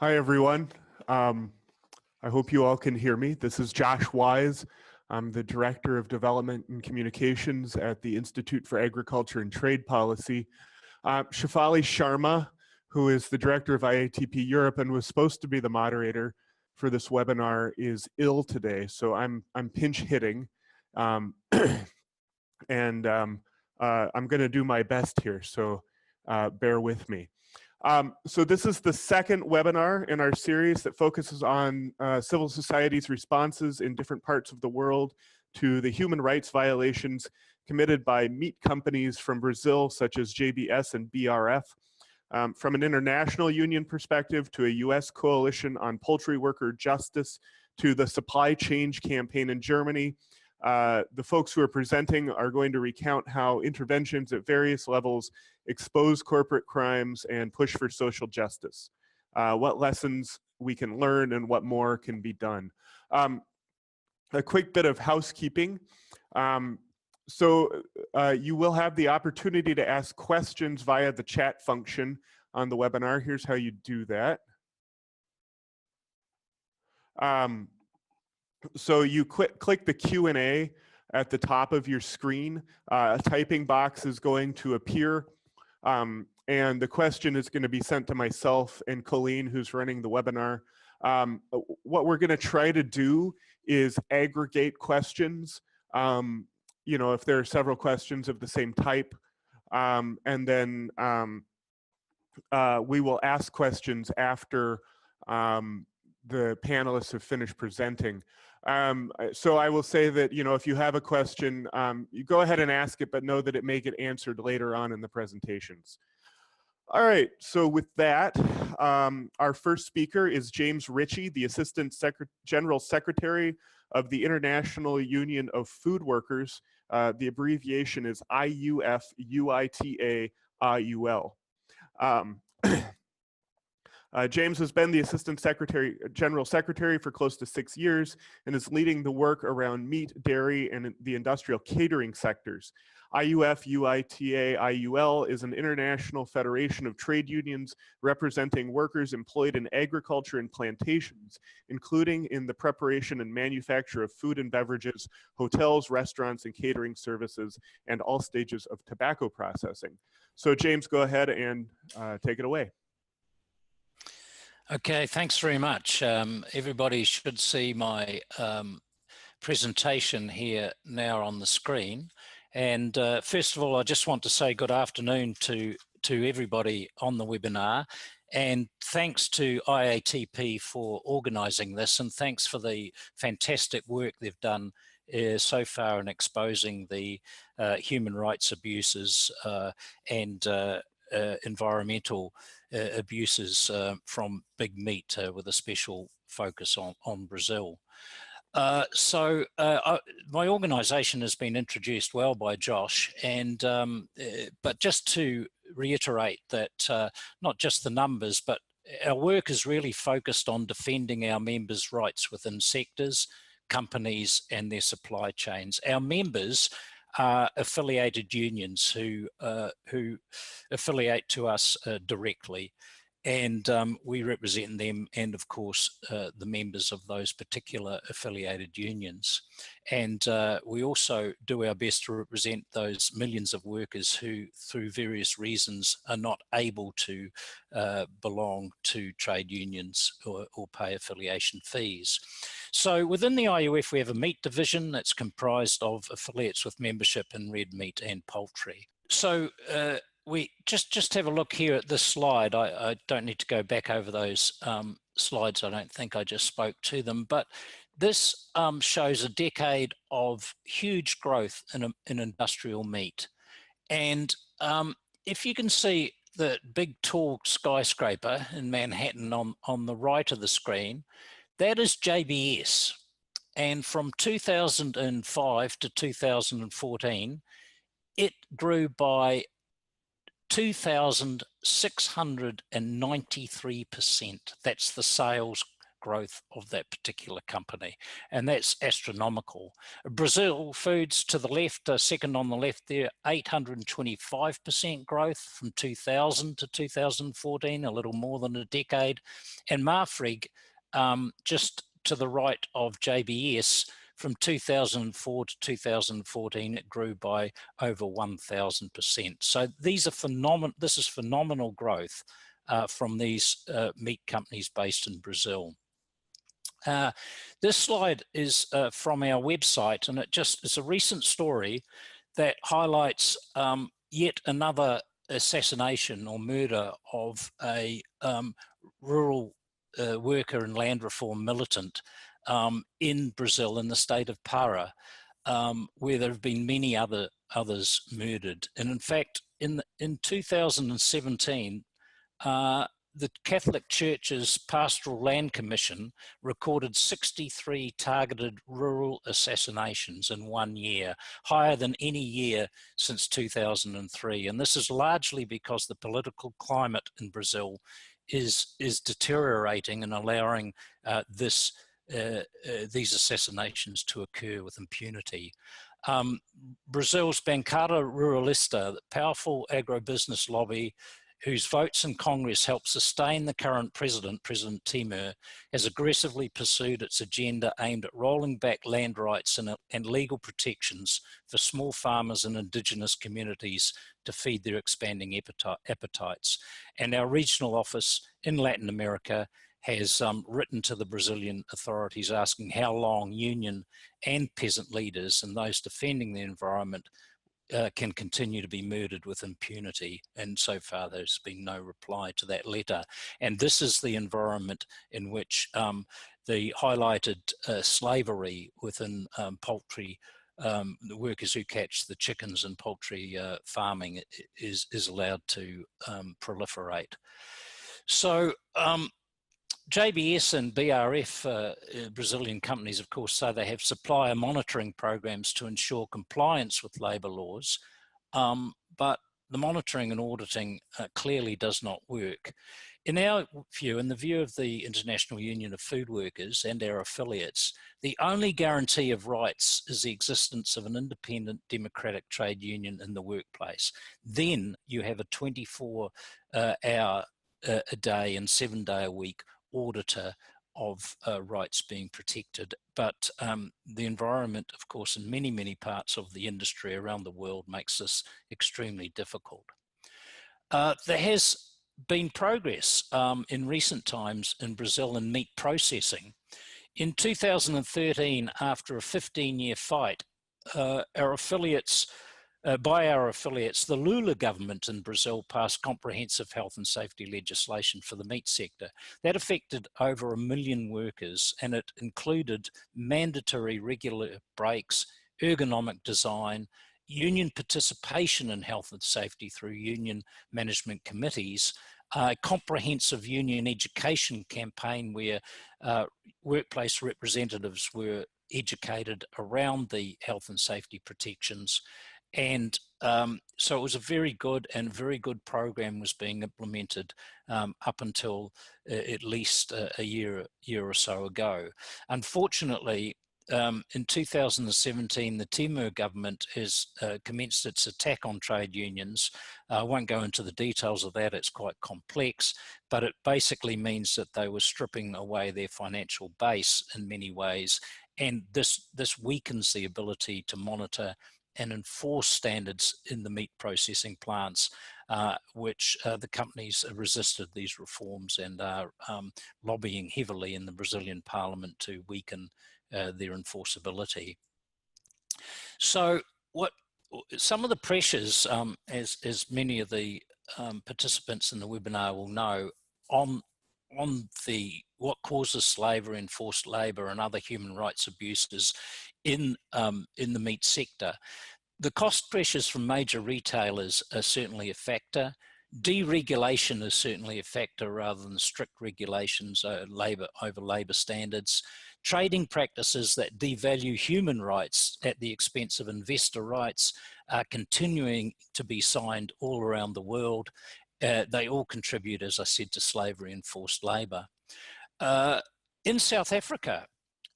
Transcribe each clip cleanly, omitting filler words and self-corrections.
Hi, everyone. I hope you all can hear me. This is Josh Wise. I'm the Director of Development and Communications at the Institute for Agriculture and Trade Policy. Shefali Sharma, who is the Director of IATP Europe and was supposed to be the moderator for this webinar, is ill today, so I'm pinch hitting. I'm going to do my best here, so bear with me. So this is the second webinar in our series that focuses on civil society's responses in different parts of the world to the human rights violations committed by meat companies from Brazil, such as JBS and BRF. From an international union perspective to a US coalition on poultry worker justice to the supply change campaign in Germany. The folks who are presenting are going to recount how interventions at various levels expose corporate crimes and push for social justice, what lessons we can learn and what more can be done. A quick bit of housekeeping. You will have the opportunity to ask questions via the chat function on the webinar. Here's how you do that. So you click the Q&A at the top of your screen. A typing box is going to appear, and the question is going to be sent to myself and Colleen, who's running the webinar. What we're going to try to do is aggregate questions, you know, if there are several questions of the same type, and then we will ask questions after the panelists have finished presenting. So I will say that, you know, if you have a question, you go ahead and ask it, but know that it may get answered later on in the presentations. All right, so with that, our first speaker is James Ritchie, the Assistant General Secretary of the International Union of Food Workers. The abbreviation is IUF-UITA-IUL. James has been the Assistant General Secretary for close to 6 years and is leading the work around meat, dairy, and the industrial catering sectors. IUF-UITA-IUL is an international federation of trade unions representing workers employed in agriculture and plantations, including in the preparation and manufacture of food and beverages, hotels, restaurants, and catering services, and all stages of tobacco processing. So James, go ahead and take it away. Okay, thanks very much. Everybody should see my presentation here now on the screen. And first of all, I just want to say good afternoon to everybody on the webinar. And thanks to IATP for organising this, and thanks for the fantastic work they've done so far in exposing the human rights abuses and environmental abuses from big meat with a special focus on Brazil. My organisation has been introduced well by Josh, and but just to reiterate that not just the numbers, but our work is really focused on defending our members' rights within sectors, companies, and their supply chains. Our members are affiliated unions who affiliate to us directly, and we represent them and of course the members of those particular affiliated unions. And we also do our best to represent those millions of workers who through various reasons are not able to belong to trade unions or pay affiliation fees. So within the IUF we have a meat division that's comprised of affiliates with membership in red meat and poultry. So we just have a look here at this slide. I don't need to go back over those slides. I don't think I just spoke to them, but this shows a decade of huge growth in industrial meat. And if you can see the big tall skyscraper in Manhattan on the right of the screen, that is JBS. And from 2005 to 2014, it grew by 2,693%. That's the sales growth of that particular company, and that's astronomical. Brazil Foods to the left, second on the left there, 825% growth from 2000 to 2014, a little more than a decade. And Marfrig, just to the right of JBS, from 2004 to 2014, it grew by over 1,000%. So these are phenomenal. This is phenomenal growth from these meat companies based in Brazil. This slide is from our website, and it's a recent story that highlights yet another assassination or murder of a rural worker and land reform militant in Brazil, in the state of Para, where there have been many others murdered. And in fact, in 2017, the Catholic Church's Pastoral Land Commission recorded 63 targeted rural assassinations in 1 year, higher than any year since 2003. And this is largely because the political climate in Brazil is deteriorating and allowing these assassinations to occur with impunity. Brazil's Bancada Ruralista, the powerful agribusiness lobby whose votes in Congress help sustain the current president, President Temer, has aggressively pursued its agenda aimed at rolling back land rights and legal protections for small farmers and indigenous communities to feed their expanding appetites. And our regional office in Latin America has written to the Brazilian authorities asking how long union and peasant leaders and those defending the environment can continue to be murdered with impunity. And so far there's been no reply to that letter. And this is the environment in which the highlighted slavery within poultry, the workers who catch the chickens in poultry farming is allowed to proliferate. So JBS and BRF, Brazilian companies, of course, say they have supplier monitoring programs to ensure compliance with labour laws, but the monitoring and auditing clearly does not work. In our view, in the view of the International Union of Food Workers and our affiliates, the only guarantee of rights is the existence of an independent democratic trade union in the workplace. Then you have a 24-hour a day and 7-day-a-week auditor of rights being protected. But the environment, of course, in many, many parts of the industry around the world makes this extremely difficult. There has been progress in recent times in Brazil in meat processing. In 2013, after a 15-year fight, by our affiliates, the Lula government in Brazil passed comprehensive health and safety legislation for the meat sector. That affected over 1 million workers, and it included mandatory regular breaks, ergonomic design, union participation in health and safety through union management committees, a comprehensive union education campaign where workplace representatives were educated around the health and safety protections. And so it was a very good program was being implemented up until at least a year or so ago. Unfortunately, in 2017, the Temer government has commenced its attack on trade unions. I won't go into the details of that, it's quite complex, but it basically means that they were stripping away their financial base in many ways, and this weakens the ability to monitor and enforce standards in the meat processing plants, which the companies resisted these reforms and are lobbying heavily in the Brazilian parliament to weaken their enforceability. So some of the pressures, as many of the participants in the webinar will know, on what causes slavery and forced labour and other human rights abuses in the meat sector. The cost pressures from major retailers are certainly a factor. Deregulation is certainly a factor rather than strict regulations over labour standards. Trading practices that devalue human rights at the expense of investor rights are continuing to be signed all around the world. They all contribute, as I said, to slavery and forced labour. In South Africa,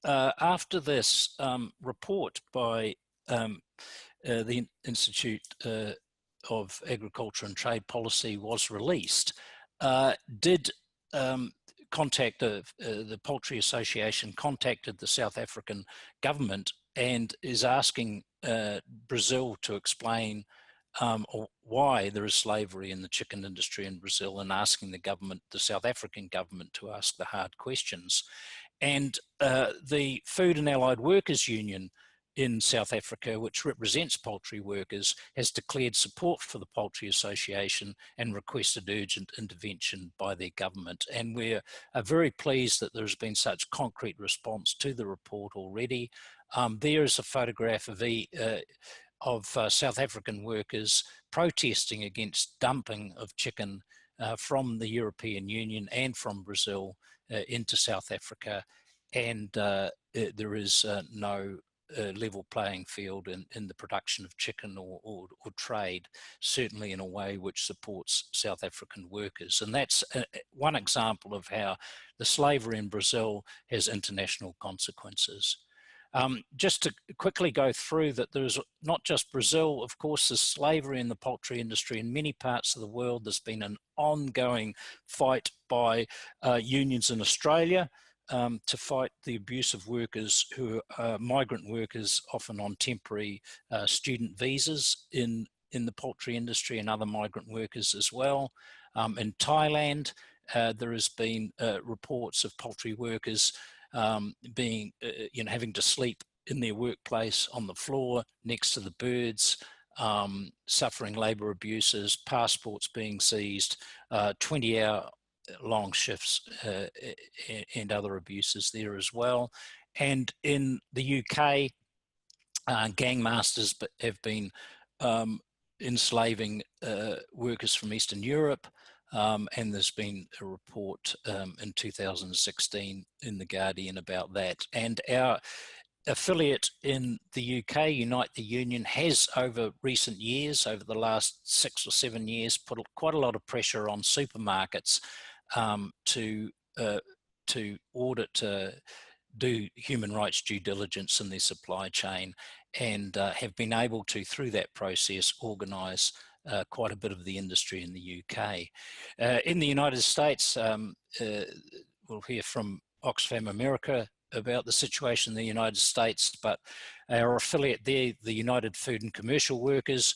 after this report by the Institute of Agriculture and Trade Policy was released, did contact the Poultry Association contacted the South African government and is asking Brazil to explain why there is slavery in the chicken industry in Brazil, and asking the South African government, to ask the hard questions. And the Food and Allied Workers Union in South Africa, which represents poultry workers, has declared support for the Poultry Association and requested urgent intervention by their government. And we're very pleased that there's been such concrete response to the report already. There is a photograph of South African workers protesting against dumping of chicken from the European Union and from Brazil into South Africa. And there is no level playing field in the production of chicken or trade, certainly in a way which supports South African workers. And that's one example of how the slavery in Brazil has international consequences. Just to quickly go through that, there's not just Brazil, of course, there's slavery in the poultry industry in many parts of the world. There's been an ongoing fight by unions in Australia to fight the abuse of workers who are migrant workers, often on temporary student visas in the poultry industry, and other migrant workers as well. In Thailand, there has been reports of poultry workers being, having to sleep in their workplace on the floor next to the birds, suffering labour abuses, passports being seized, 20-hour long shifts and other abuses there as well. And in the UK, gangmasters have been enslaving workers from Eastern Europe. And there's been a report in 2016 in The Guardian about that. And our affiliate in the UK, Unite the Union, has over recent years, over the last 6 or 7 years, put quite a lot of pressure on supermarkets to audit, do human rights due diligence in their supply chain, and have been able to, through that process, organise quite a bit of the industry in the UK. In the United States, we'll hear from Oxfam America about the situation in the United States, but our affiliate there, the United Food and Commercial Workers,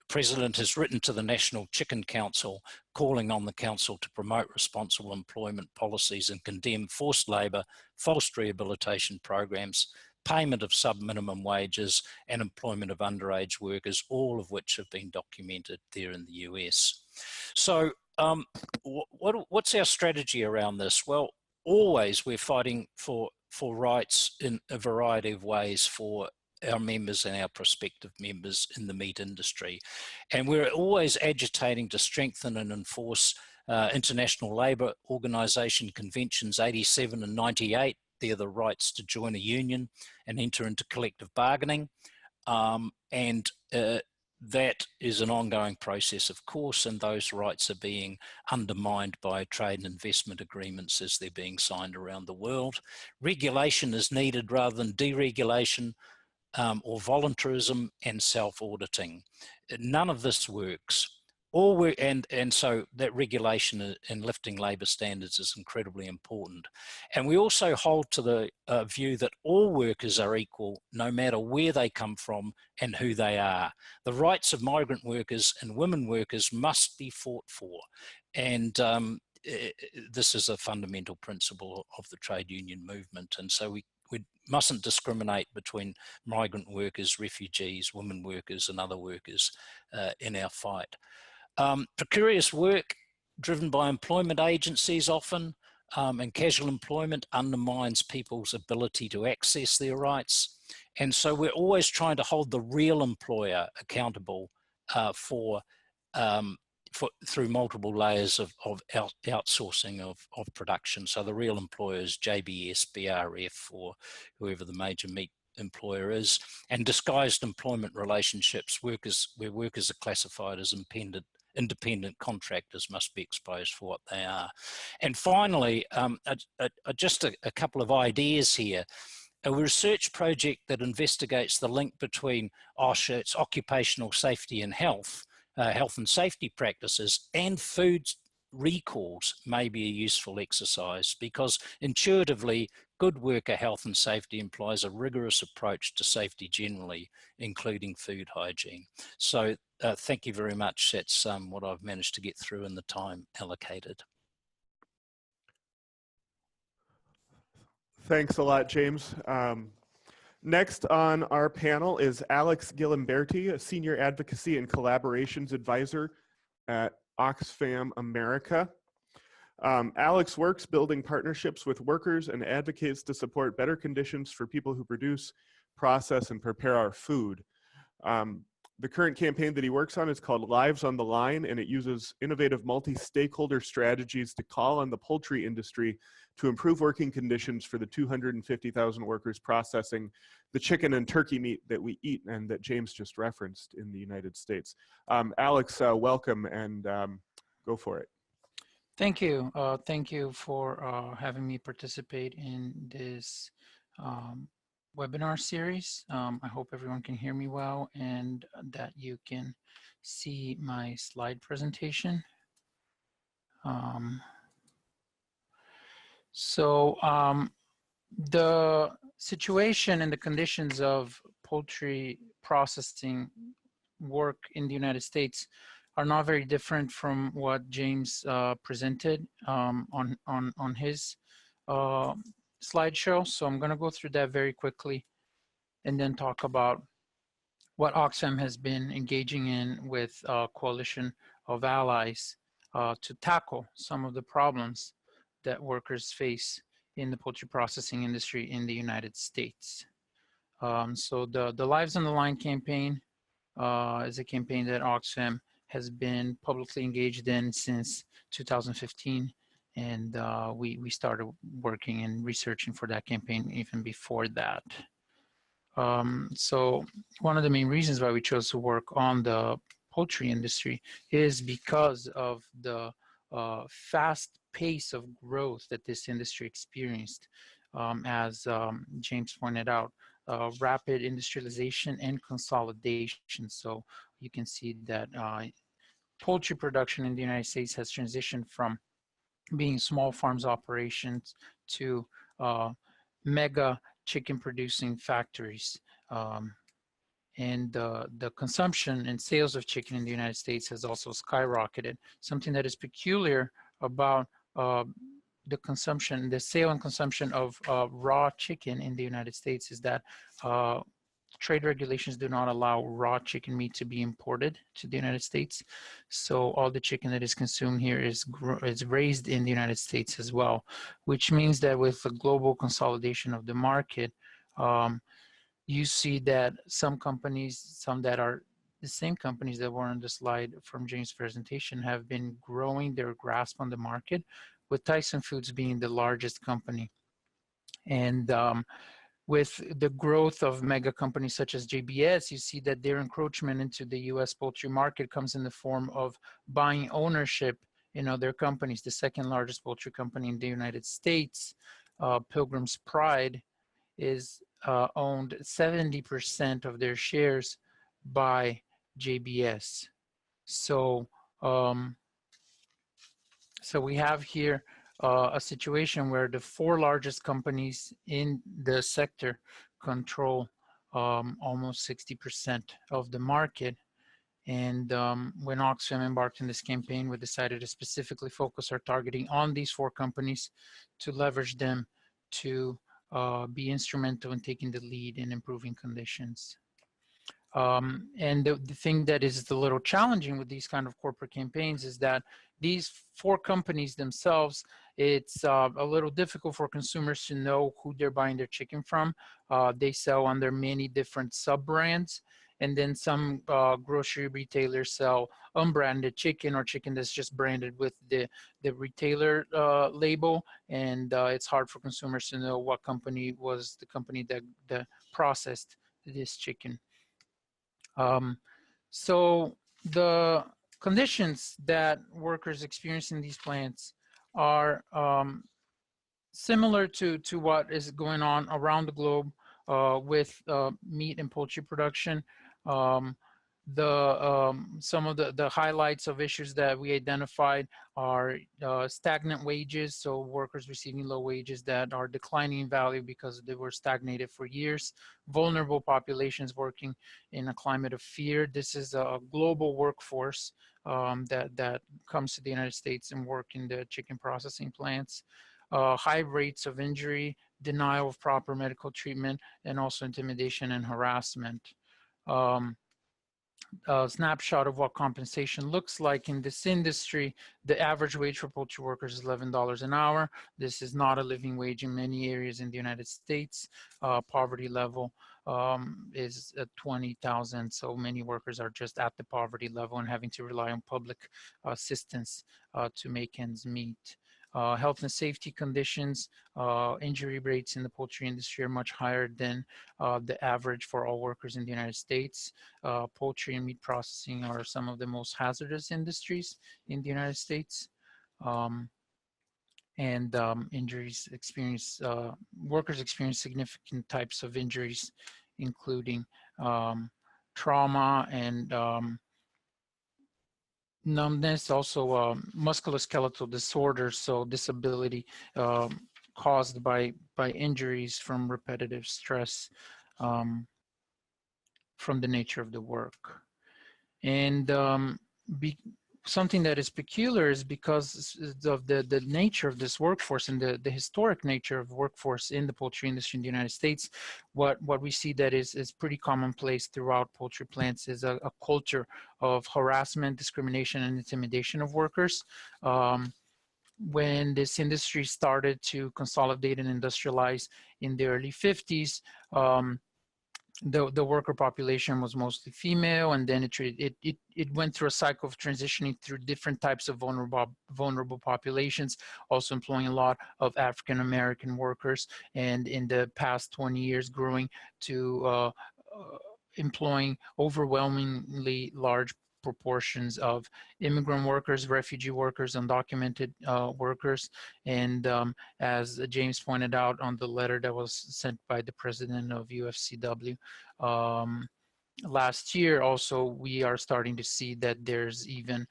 President has written to the National Chicken Council, calling on the council to promote responsible employment policies and condemn forced labour, false rehabilitation programs, payment of sub-minimum wages, and employment of underage workers, all of which have been documented there in the US. So what's our strategy around this? Well, always we're fighting for rights in a variety of ways for our members and our prospective members in the meat industry. And we're always agitating to strengthen and enforce International Labour Organization Conventions 87 and 98. They're the rights to join a union and enter into collective bargaining. That is an ongoing process, of course, and those rights are being undermined by trade and investment agreements as they're being signed around the world. Regulation is needed rather than deregulation, or voluntarism and self-auditing. None of this works. And so that regulation and lifting labour standards is incredibly important. And we also hold to the view that all workers are equal, no matter where they come from and who they are. The rights of migrant workers and women workers must be fought for. And this is a fundamental principle of the trade union movement. And so we mustn't discriminate between migrant workers, refugees, women workers, and other workers in our fight. Precarious work driven by employment agencies often, and casual employment undermines people's ability to access their rights. And so we're always trying to hold the real employer accountable through multiple layers of outsourcing of production. So the real employers, JBS, BRF, or whoever the major meat employer is, and disguised employment relationships, where workers are classified as independent contractors must be exposed for what they are. And finally, just a couple of ideas here. A research project that investigates the link between OSHA, occupational safety and health, health and safety practices, and food recalls may be a useful exercise, because intuitively, good worker health and safety implies a rigorous approach to safety generally, including food hygiene. So thank you very much. That's what I've managed to get through in the time allocated. Thanks a lot, James. Next on our panel is Alex Gilimberti, a Senior Advocacy and Collaborations Advisor at Oxfam America. Alex works building partnerships with workers and advocates to support better conditions for people who produce, process, and prepare our food. The current campaign that he works on is called Lives on the Line, and it uses innovative multi-stakeholder strategies to call on the poultry industry to improve working conditions for the 250,000 workers processing the chicken and turkey meat that we eat and that James just referenced in the United States. Alex, welcome, and go for it. Thank you. Thank you for having me participate in this webinar series. I hope everyone can hear me well and that you can see my slide presentation. The situation and the conditions of poultry processing work in the United States are not very different from what James presented on his slideshow. So I'm going to go through that very quickly and then talk about what Oxfam has been engaging in with a coalition of allies to tackle some of the problems that workers face in the poultry processing industry in the United States. So the Lives on the Line campaign is a campaign that Oxfam has been publicly engaged in since 2015. And we started working and researching for that campaign even before that. So one of the main reasons why we chose to work on the poultry industry is because of the fast pace of growth that this industry experienced. As James pointed out, rapid industrialization and consolidation. So you can see that poultry production in the United States has transitioned from being small farms operations to mega chicken producing factories. And the consumption and sales of chicken in the United States has also skyrocketed. Something that is peculiar about the consumption, the sale and consumption of raw chicken in the United States is that trade regulations do not allow raw chicken meat to be imported to the United States. So all the chicken that is consumed here is raised in the United States as well, which means that with the global consolidation of the market, you see that some companies, some that are the same companies that were on the slide from James' presentation, have been growing their grasp on the market, with Tyson Foods being the largest company. And with the growth of mega companies such as JBS, you see that their encroachment into the US poultry market comes in the form of buying ownership in other companies. The second largest poultry company in the United States, Pilgrim's Pride, is owned 70% of their shares by JBS. So, so we have here a situation where the four largest companies in the sector control almost 60% of the market. And when Oxfam embarked on this campaign, we decided to specifically focus our targeting on these four companies to leverage them to be instrumental in taking the lead in improving conditions. And the thing that is a little challenging with these kind of corporate campaigns is that these four companies themselves, it's a little difficult for consumers to know who they're buying their chicken from. They sell under many different sub-brands, and then some grocery retailers sell unbranded chicken or chicken that's just branded with the retailer label, and it's hard for consumers to know what company was the company that processed this chicken. So the conditions that workers experience in these plants are similar to what is going on around the globe with meat and poultry production. Some of the highlights of issues that we identified are stagnant wages, so workers receiving low wages that are declining in value because they were stagnated for years. Vulnerable populations working in a climate of fear. This is a global workforce that comes to the United States and work in the chicken processing plants. High rates of injury, denial of proper medical treatment, and also intimidation and harassment. A snapshot of what compensation looks like in this industry. The average wage for poultry workers is $11 an hour. This is not a living wage in many areas in the United States. Poverty level is at 20,000. So many workers are just at the poverty level and having to rely on public assistance to make ends meet. Health and safety conditions, injury rates in the poultry industry are much higher than the average for all workers in the United States. Poultry and meat processing are some of the most hazardous industries in the United States. Injuries experience, workers experience significant types of injuries, including trauma and numbness, also musculoskeletal disorders, so disability caused by injuries from repetitive stress from the nature of the work. And something that is peculiar is because of the nature of this workforce and the historic nature of workforce in the poultry industry in the United States, what we see that is pretty commonplace throughout poultry plants is a culture of harassment, discrimination, and intimidation of workers. When this industry started to consolidate and industrialize in the early 50s, the worker population was mostly female, and then it went through a cycle of transitioning through different types of vulnerable populations, also employing a lot of African American workers, and in the past 20 years growing to employing overwhelmingly large proportions of immigrant workers, refugee workers, undocumented workers. And as James pointed out on the letter that was sent by the president of UFCW last year, also, we are starting to see that there's even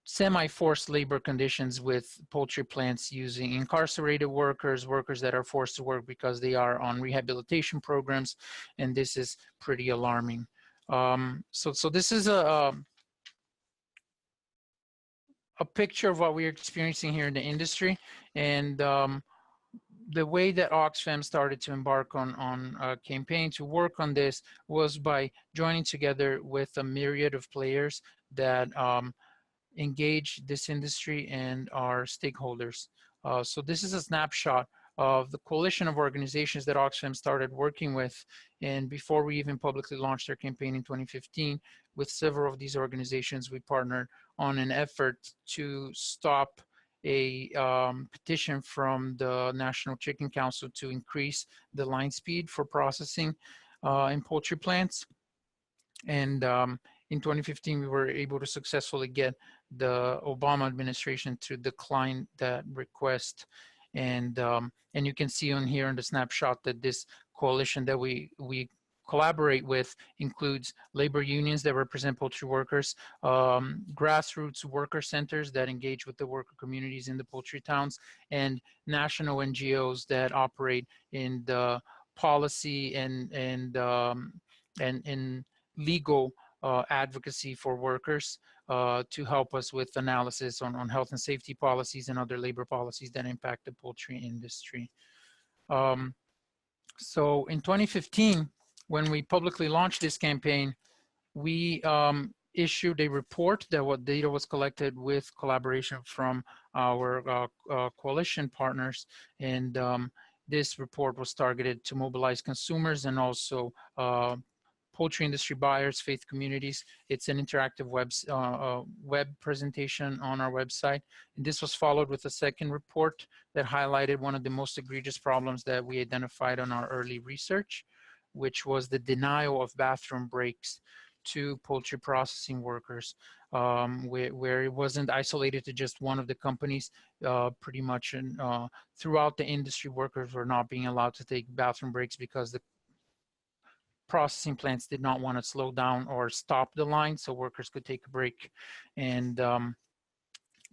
semi-forced labor conditions with poultry plants using incarcerated workers, workers that are forced to work because they are on rehabilitation programs, and this is pretty alarming. So this is a picture of what we're experiencing here in the industry, and the way that Oxfam started to embark on a campaign to work on this was by joining together with a myriad of players that engage this industry and our stakeholders. So this is a snapshot of the coalition of organizations that Oxfam started working with. And before we even publicly launched our campaign in 2015, with several of these organizations, we partnered on an effort to stop a petition from the National Chicken Council to increase the line speed for processing in poultry plants. And in 2015, we were able to successfully get the Obama administration to decline that request. And you can see on here in the snapshot that this coalition that we collaborate with includes labor unions that represent poultry workers, grassroots worker centers that engage with the worker communities in the poultry towns, and national NGOs that operate in the policy and legal advocacy for workers to help us with analysis on health and safety policies and other labor policies that impact the poultry industry. So in 2015, when we publicly launched this campaign, we issued a report that what data was collected with collaboration from our coalition partners. And this report was targeted to mobilize consumers and also poultry industry buyers, faith communities. It's an interactive web presentation on our website. And this was followed with a second report that highlighted one of the most egregious problems that we identified on our early research, which was the denial of bathroom breaks to poultry processing workers, where it wasn't isolated to just one of the companies. Pretty much throughout the industry, workers were not being allowed to take bathroom breaks because the processing plants did not want to slow down or stop the line so workers could take a break. And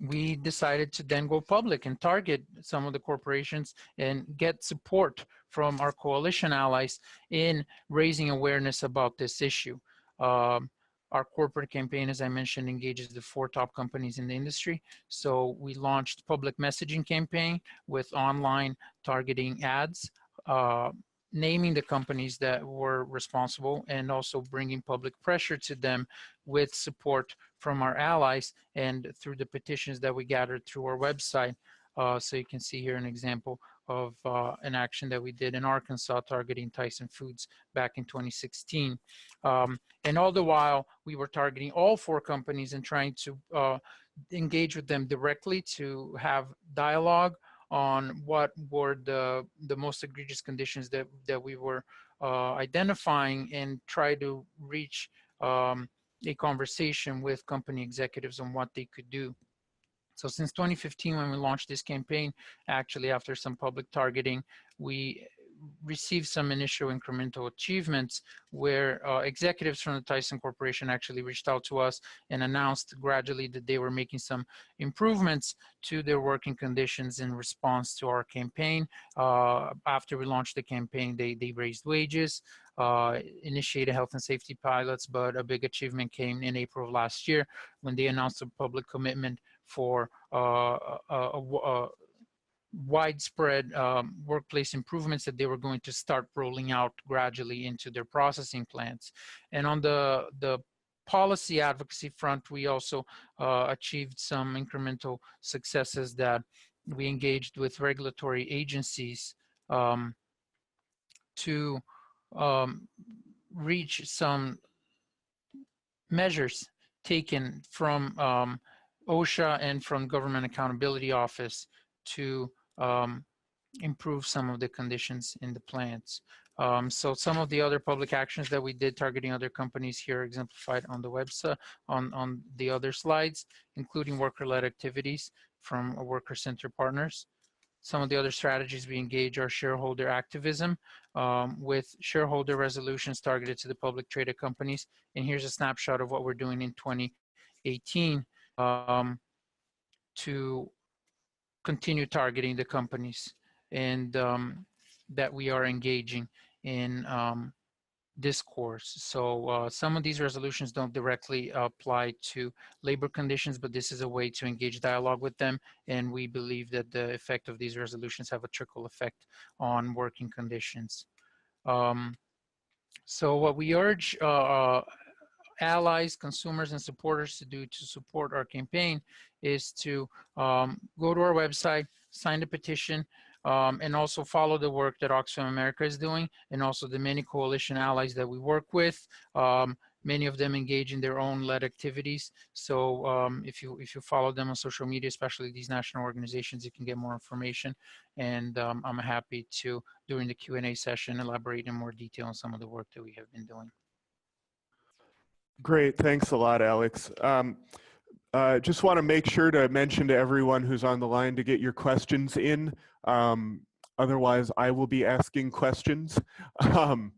we decided to then go public and target some of the corporations and get support from our coalition allies in raising awareness about this issue. Our corporate campaign, as I mentioned, engages the 4 top companies in the industry. So we launched public messaging campaign with online targeting ads, naming the companies that were responsible and also bringing public pressure to them with support from our allies and through the petitions that we gathered through our website. So you can see here an example of an action that we did in Arkansas targeting Tyson Foods back in 2016. And all the while, we were targeting all 4 companies and trying to engage with them directly to have dialogue on what were the most egregious conditions that we were identifying, and try to reach a conversation with company executives on what they could do. So since 2015, when we launched this campaign, actually after some public targeting, we received some initial incremental achievements where executives from the Tyson Corporation actually reached out to us and announced gradually that they were making some improvements to their working conditions in response to our campaign. After we launched the campaign, they raised wages, initiated health and safety pilots, but a big achievement came in April of last year when they announced a public commitment for widespread workplace improvements that they were going to start rolling out gradually into their processing plants. And on the policy advocacy front, we also achieved some incremental successes that we engaged with regulatory agencies to reach some measures taken from OSHA and from Government Accountability Office to improve some of the conditions in the plants. So some of the other public actions that we did targeting other companies here exemplified on the website, on the other slides, including worker-led activities from worker-centered partners. Some of the other strategies we engage are shareholder activism with shareholder resolutions targeted to the public traded companies. And here's a snapshot of what we're doing in 2018 to continue targeting the companies and that we are engaging in discourse. So some of these resolutions don't directly apply to labor conditions, but this is a way to engage dialogue with them. And we believe that the effect of these resolutions have a trickle effect on working conditions. So what we urge allies, consumers, and supporters to do to support our campaign is to go to our website, sign the petition, and also follow the work that Oxfam America is doing, and also the many coalition allies that we work with. Many of them engage in their own led activities. So if you follow them on social media, especially these national organizations, you can get more information. And I'm happy to, during the Q&A session, elaborate in more detail on some of the work that we have been doing. Great, thanks a lot, Alex. Just want to make sure to mention to everyone who's on the line to get your questions in. Otherwise, I will be asking questions. So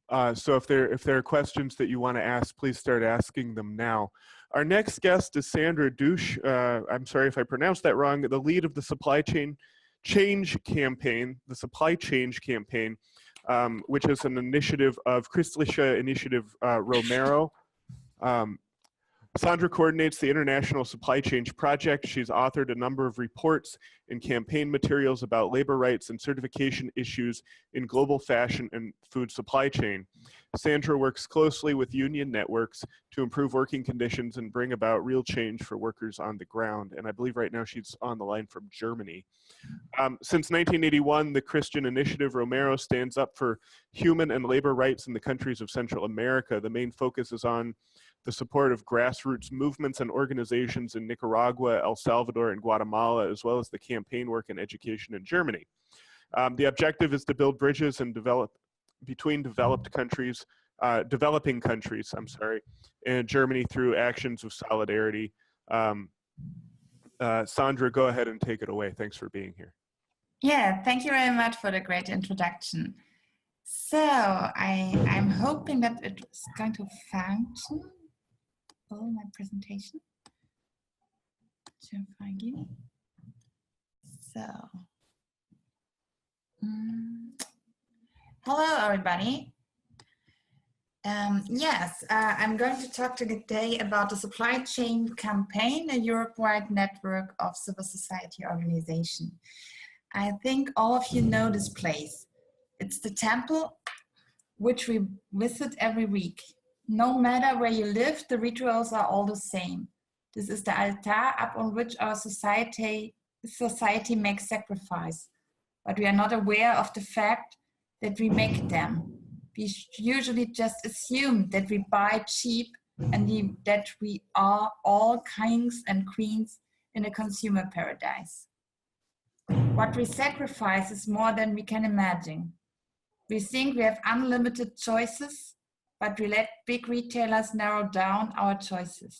if there are questions that you want to ask, please start asking them now. Our next guest is Sandra Douche. I'm sorry if I pronounced that wrong. The lead of the Supply Chain Change Campaign, which is an initiative of Christliche Initiative Romero. Sandra coordinates the International Supply Chain Project. She's authored a number of reports and campaign materials about labor rights and certification issues in global fashion and food supply chain. Sandra works closely with union networks to improve working conditions and bring about real change for workers on the ground. And I believe right now she's on the line from Germany. Since 1981, the Christian Initiative Romero stands up for human and labor rights in the countries of Central America. The main focus is on the support of grassroots movements and organizations in Nicaragua, El Salvador, and Guatemala, as well as the campaign work and education in Germany. The objective is to build bridges and between developed countries developing countries, I'm sorry, and Germany through actions of solidarity. Sandra, go ahead and take it away. Thanks for being here. Yeah, thank you very much for the great introduction. So I'm hoping that it's going to function. Oh, my presentation. So, hello everybody. Yes, I'm going to talk today about the Supply Chain Campaign, a Europe-wide network of civil society organizations. I think all of you know this place. It's the temple which we visit every week. No matter where you live, the rituals are all the same. This is the altar up on which our society makes sacrifice, but we are not aware of the fact that we make them. We usually just assume that we buy cheap and that we are all kings and queens in a consumer paradise. What we sacrifice is more than we can imagine. We think we have unlimited choices, but we let big retailers narrow down our choices.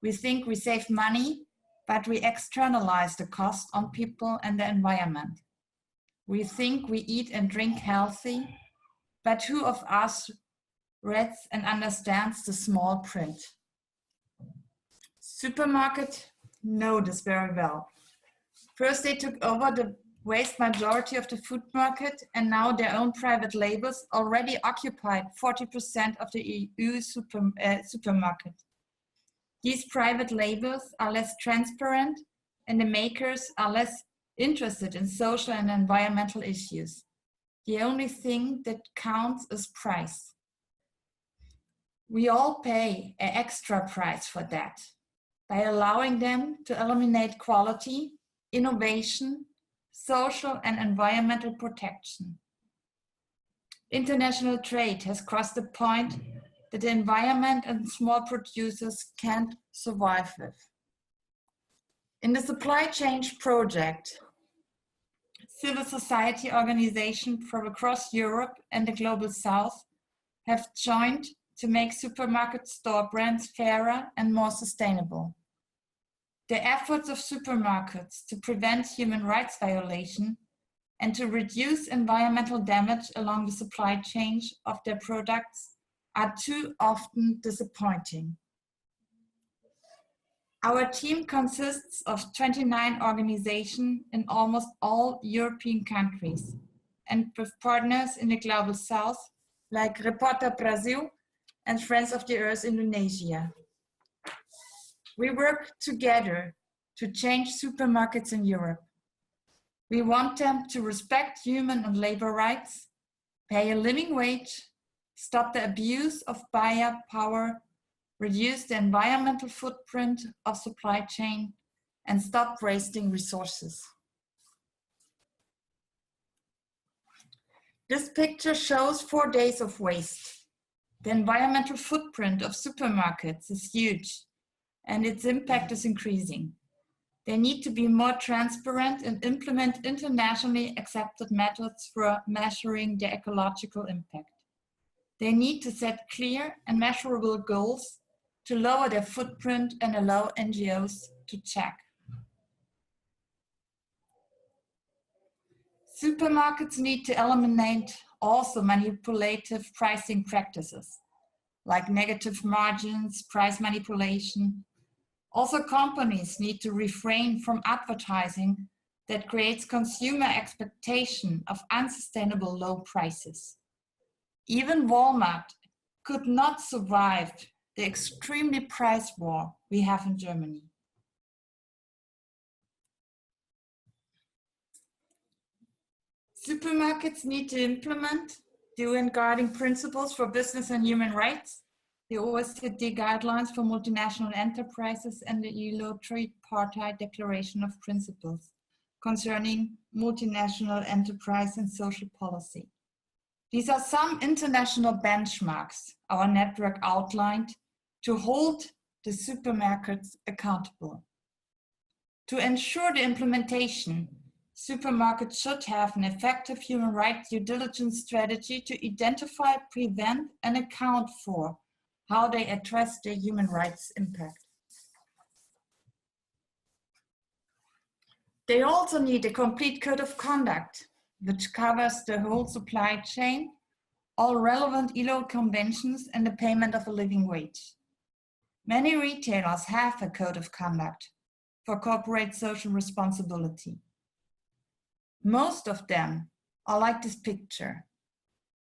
We think we save money, but we externalize the cost on people and the environment. We think we eat and drink healthy, but who of us reads and understands the small print? Supermarkets know this very well. First, they took over the vast majority of the food market, and now their own private labels already occupied 40% of the EU supermarket. These private labels are less transparent, and the makers are less interested in social and environmental issues. The only thing that counts is price. We all pay an extra price for that by allowing them to eliminate quality, innovation, social and environmental protection. International trade has crossed the point that the environment and small producers can't survive with. In the Supply Chain Project, civil society organizations from across Europe and the Global South have joined to make supermarket store brands fairer and more sustainable. The efforts of supermarkets to prevent human rights violation and to reduce environmental damage along the supply chain of their products are too often disappointing. Our team consists of 29 organizations in almost all European countries and with partners in the Global South like Reporter Brazil and Friends of the Earth Indonesia. We work together to change supermarkets in Europe. We want them to respect human and labor rights, pay a living wage, stop the abuse of buyer power, reduce the environmental footprint of supply chain, and stop wasting resources. This picture shows 4 days of waste. The environmental footprint of supermarkets is huge, and its impact is increasing. They need to be more transparent and implement internationally accepted methods for measuring their ecological impact. They need to set clear and measurable goals to lower their footprint and allow NGOs to check. Supermarkets need to eliminate also manipulative pricing practices, like negative margins, price manipulation. Also, companies need to refrain from advertising that creates consumer expectation of unsustainable low prices. Even Walmart could not survive the extremely price war we have in Germany. Supermarkets need to implement the UN Guiding Principles for Business and Human Rights, the OECD Guidelines for Multinational Enterprises, and the ILO Tripartite Declaration of Principles concerning multinational enterprise and social policy. These are some international benchmarks our network outlined to hold the supermarkets accountable. To ensure the implementation, Supermarkets should have an effective human rights due diligence strategy to identify, prevent, and account for how they address their human rights impact. They also need a complete code of conduct, which covers the whole supply chain, all relevant ILO conventions, and the payment of a living wage. Many retailers have a code of conduct for corporate social responsibility. Most of them are like this picture,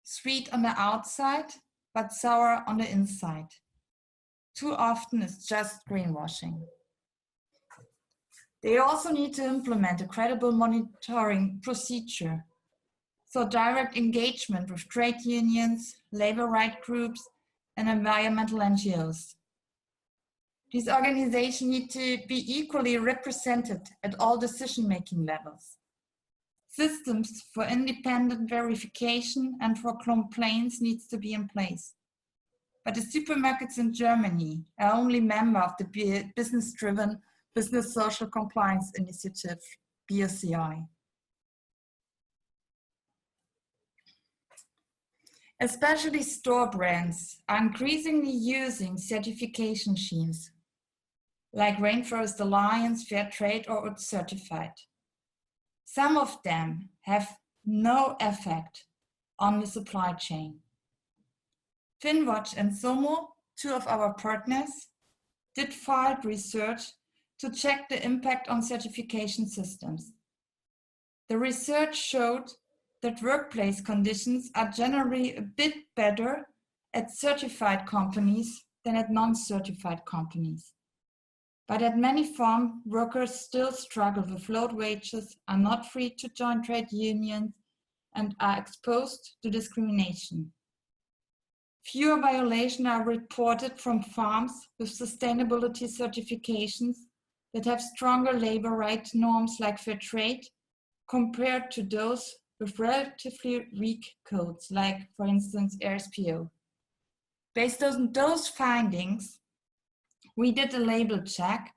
sweet on the outside, but sour on the inside. Too often it's just greenwashing. They also need to implement a credible monitoring procedure, so direct engagement with trade unions, labor rights groups, and environmental NGOs. These organizations need to be equally represented at all decision-making levels. Systems for independent verification and for complaints needs to be in place. But the supermarkets in Germany are only member of the business-driven Business Social Compliance Initiative, BSCI. Especially store brands are increasingly using certification schemes like Rainforest Alliance, Fair Trade, or UTZ certified. Some of them have no effect on the supply chain. Finnwatch and Somo, two of our partners, did field research to check the impact on certification systems. The research showed that workplace conditions are generally a bit better at certified companies than at non-certified companies. But at many farm workers still struggle with low wages, are not free to join trade unions, and are exposed to discrimination. Fewer violations are reported from farms with sustainability certifications that have stronger labor rights norms like fair trade compared to those with relatively weak codes like, for instance, RSPO. Based on those findings, we did a label check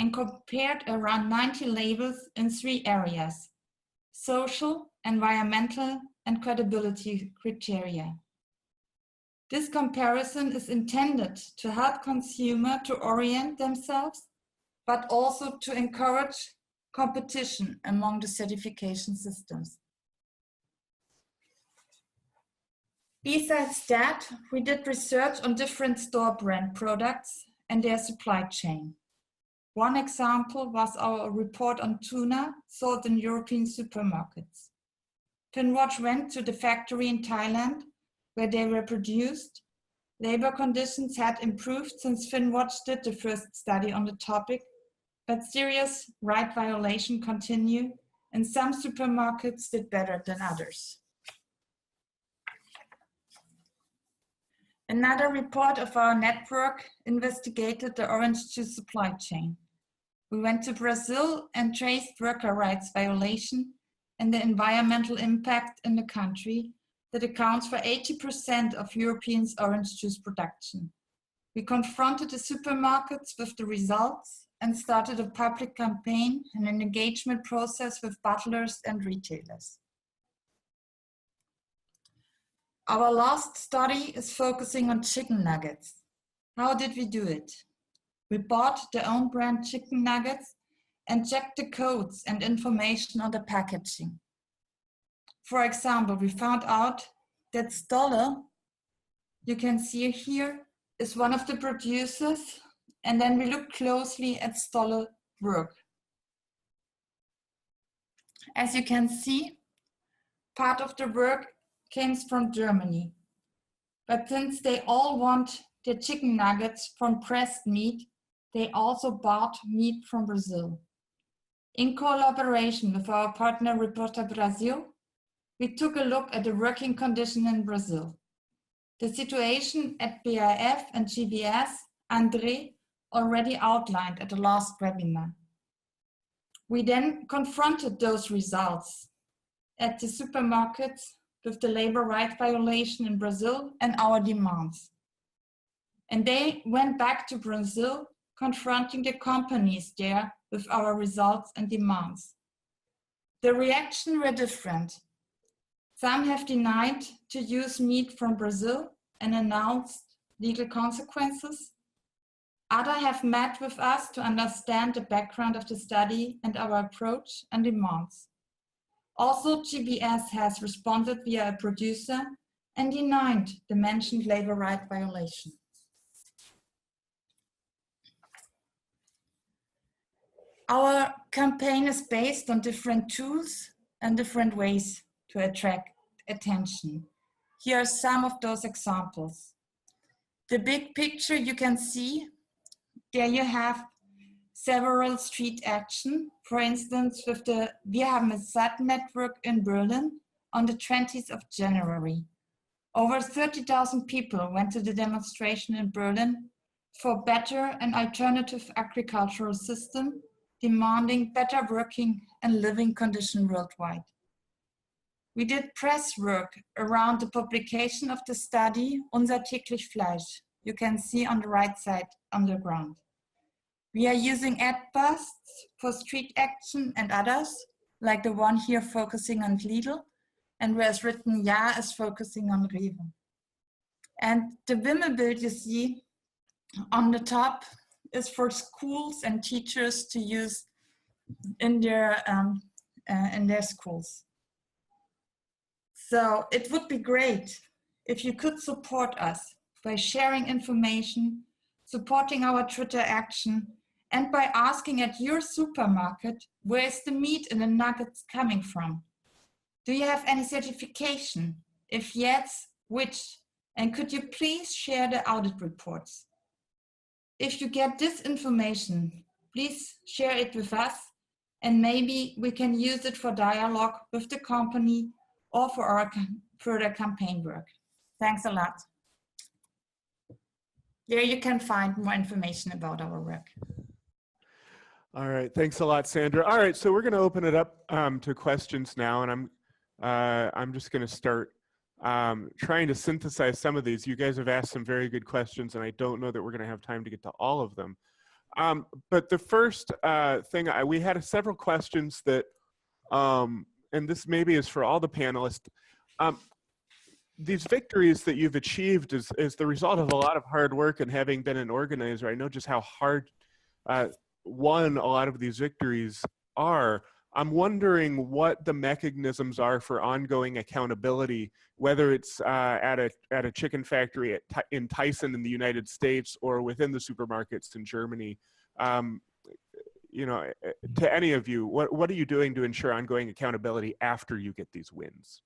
and compared around 90 labels in 3 areas: social, environmental, and credibility criteria. This comparison is intended to help consumers to orient themselves, but also to encourage competition among the certification systems. Besides that, we did research on different store brand products and their supply chain. One example was our report on tuna sold in European supermarkets. Finnwatch went to the factory in Thailand where they were produced. Labor conditions had improved since Finnwatch did the first study on the topic, but serious right violation continue, and some supermarkets did better than others. Another report of our network investigated the orange juice supply chain. We went to Brazil and traced worker rights violation and the environmental impact in the country that accounts for 80% of Europeans' orange juice production. We confronted the supermarkets with the results and started a public campaign and an engagement process with bottlers and retailers. Our last study is focusing on chicken nuggets. How did we do it? We bought the own brand chicken nuggets and checked the codes and information on the packaging. For example, we found out that Stolle, you can see here, is one of the producers, and then we look closely at Stolle work. As you can see, part of the work came from Germany. But since they all want their chicken nuggets from pressed meat, they also bought meat from Brazil. In collaboration with our partner Reporter Brasil, we took a look at the working condition in Brazil. The situation at BASF and JBS, André already outlined at the last webinar. We then confronted those results at the supermarkets with the labor rights violation in Brazil and our demands. And they went back to Brazil, confronting the companies there with our results and demands. The reaction were different. Some have denied to use meat from Brazil and announced legal consequences. Others have met with us to understand the background of the study and our approach and demands. Also, GBS has responded via a producer and denied the mentioned labor right violation. Our campaign is based on different tools and different ways to attract attention. Here are some of those examples. The big picture you can see, there you have several street action. For instance, with the Wir haben es satt network in Berlin on the 20th of January. Over 30,000 people went to the demonstration in Berlin for better and alternative agricultural system, demanding better working and living conditions worldwide. We did press work around the publication of the study Unser täglich Fleisch. You can see on the right side underground. We are using ad busts for street action and others, like the one here focusing on Lidl, and where it's written Ja is focusing on Rewe. And the Wimmelbild you see on the top is for schools and teachers to use in their schools. So it would be great if you could support us by sharing information, supporting our Twitter action, and by asking at your supermarket, where is the meat and the nuggets coming from? Do you have any certification? If yes, which? And could you please share the audit reports? If you get this information, please share it with us, and maybe we can use it for dialogue with the company or for our further campaign work. Thanks a lot. There you can find more information about our work. All right, thanks a lot, Sandra. All right, so we're going to open it up to questions now, and I'm just going to start trying to synthesize some of these. You guys have asked some very good questions, and I don't know that we're going to have time to get to all of them. But the first thing, we had several questions that, and this maybe is for all the panelists. These victories that you've achieved is the result of a lot of hard work, and having been an organizer, I know just how hard won a lot of these victories are. I'm wondering what the mechanisms are for ongoing accountability, whether it's at a chicken factory in Tyson in the United States or within the supermarkets in Germany. You know, to any of you, what are you doing to ensure ongoing accountability after you get these wins?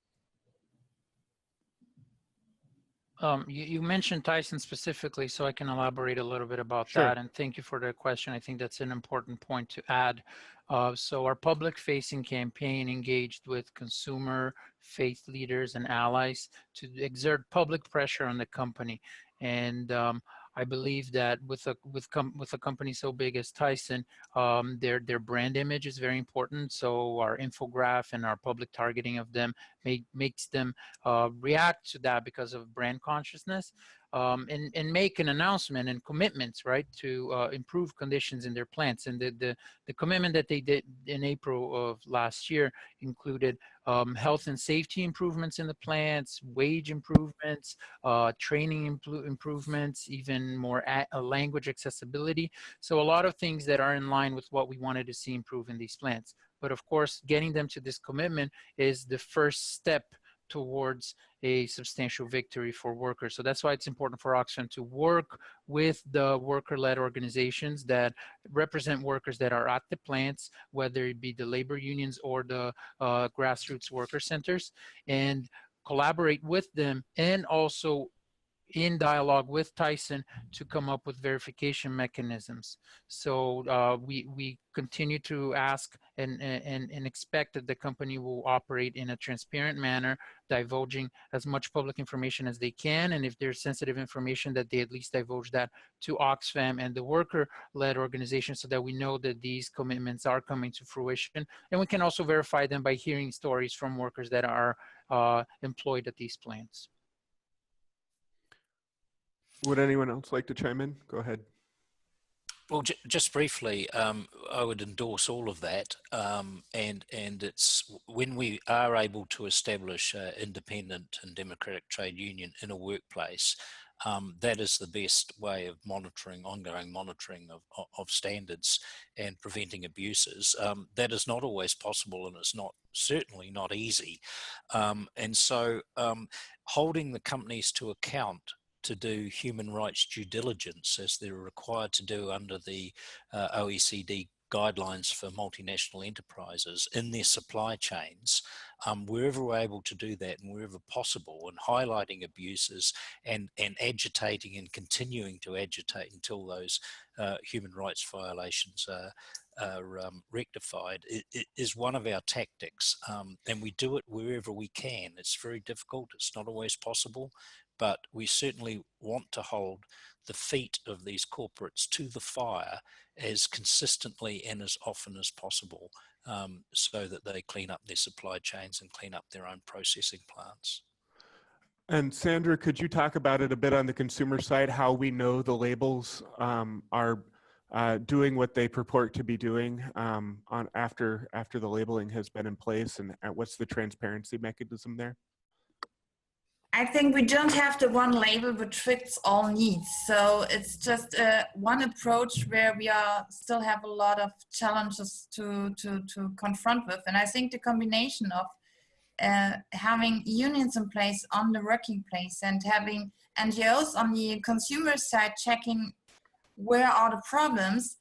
You mentioned Tyson specifically, so I can elaborate a little bit about Sure. that. And thank you for the question. I think that's an important point to add. So our public-facing campaign engaged with consumer, faith leaders, and allies to exert public pressure on the company. And I believe that with a company so big as Tyson, their brand image is very important. So our infograph and our public targeting of them makes them react to that because of brand consciousness, and make an announcement and commitments, right, to improve conditions in their plants. And the commitment that they did in April of last year included health and safety improvements in the plants, wage improvements, training improvements, even more language accessibility. So a lot of things that are in line with what we wanted to see improve in these plants. But of course, getting them to this commitment is the first step towards a substantial victory for workers. So that's why it's important for Oxfam to work with the worker-led organizations that represent workers that are at the plants, whether it be the labor unions or the grassroots worker centers, and collaborate with them, and also in dialogue with Tyson to come up with verification mechanisms. So we continue to ask and expect that the company will operate in a transparent manner, divulging as much public information as they can, and if there's sensitive information, that they at least divulge that to Oxfam and the worker-led organization, so that we know that these commitments are coming to fruition. And we can also verify them by hearing stories from workers that are employed at these plants. Would anyone else like to chime in? Go ahead. Well, just briefly, I would endorse all of that, and it's when we are able to establish an independent and democratic trade union in a workplace, that is the best way of monitoring, ongoing monitoring of standards and preventing abuses. That is not always possible, and it's certainly not easy, and so holding the companies to account to do human rights due diligence as they're required to do under the OECD guidelines for multinational enterprises in their supply chains, wherever we're able to do that and wherever possible, and highlighting abuses and agitating and continuing to agitate until those human rights violations are rectified, it is one of our tactics, and we do it wherever we can. It's very difficult, it's not always possible, but we certainly want to hold the feet of these corporates to the fire as consistently and as often as possible, so that they clean up their supply chains and clean up their own processing plants. And Sandra, could you talk about it a bit on the consumer side, how we know the labels are doing what they purport to be doing after the labeling has been in place, and what's the transparency mechanism there? I think we don't have the one label which fits all needs. So it's just one approach where we still have a lot of challenges to confront with. And I think the combination of having unions in place on the working place and having NGOs on the consumer side checking where are the problems,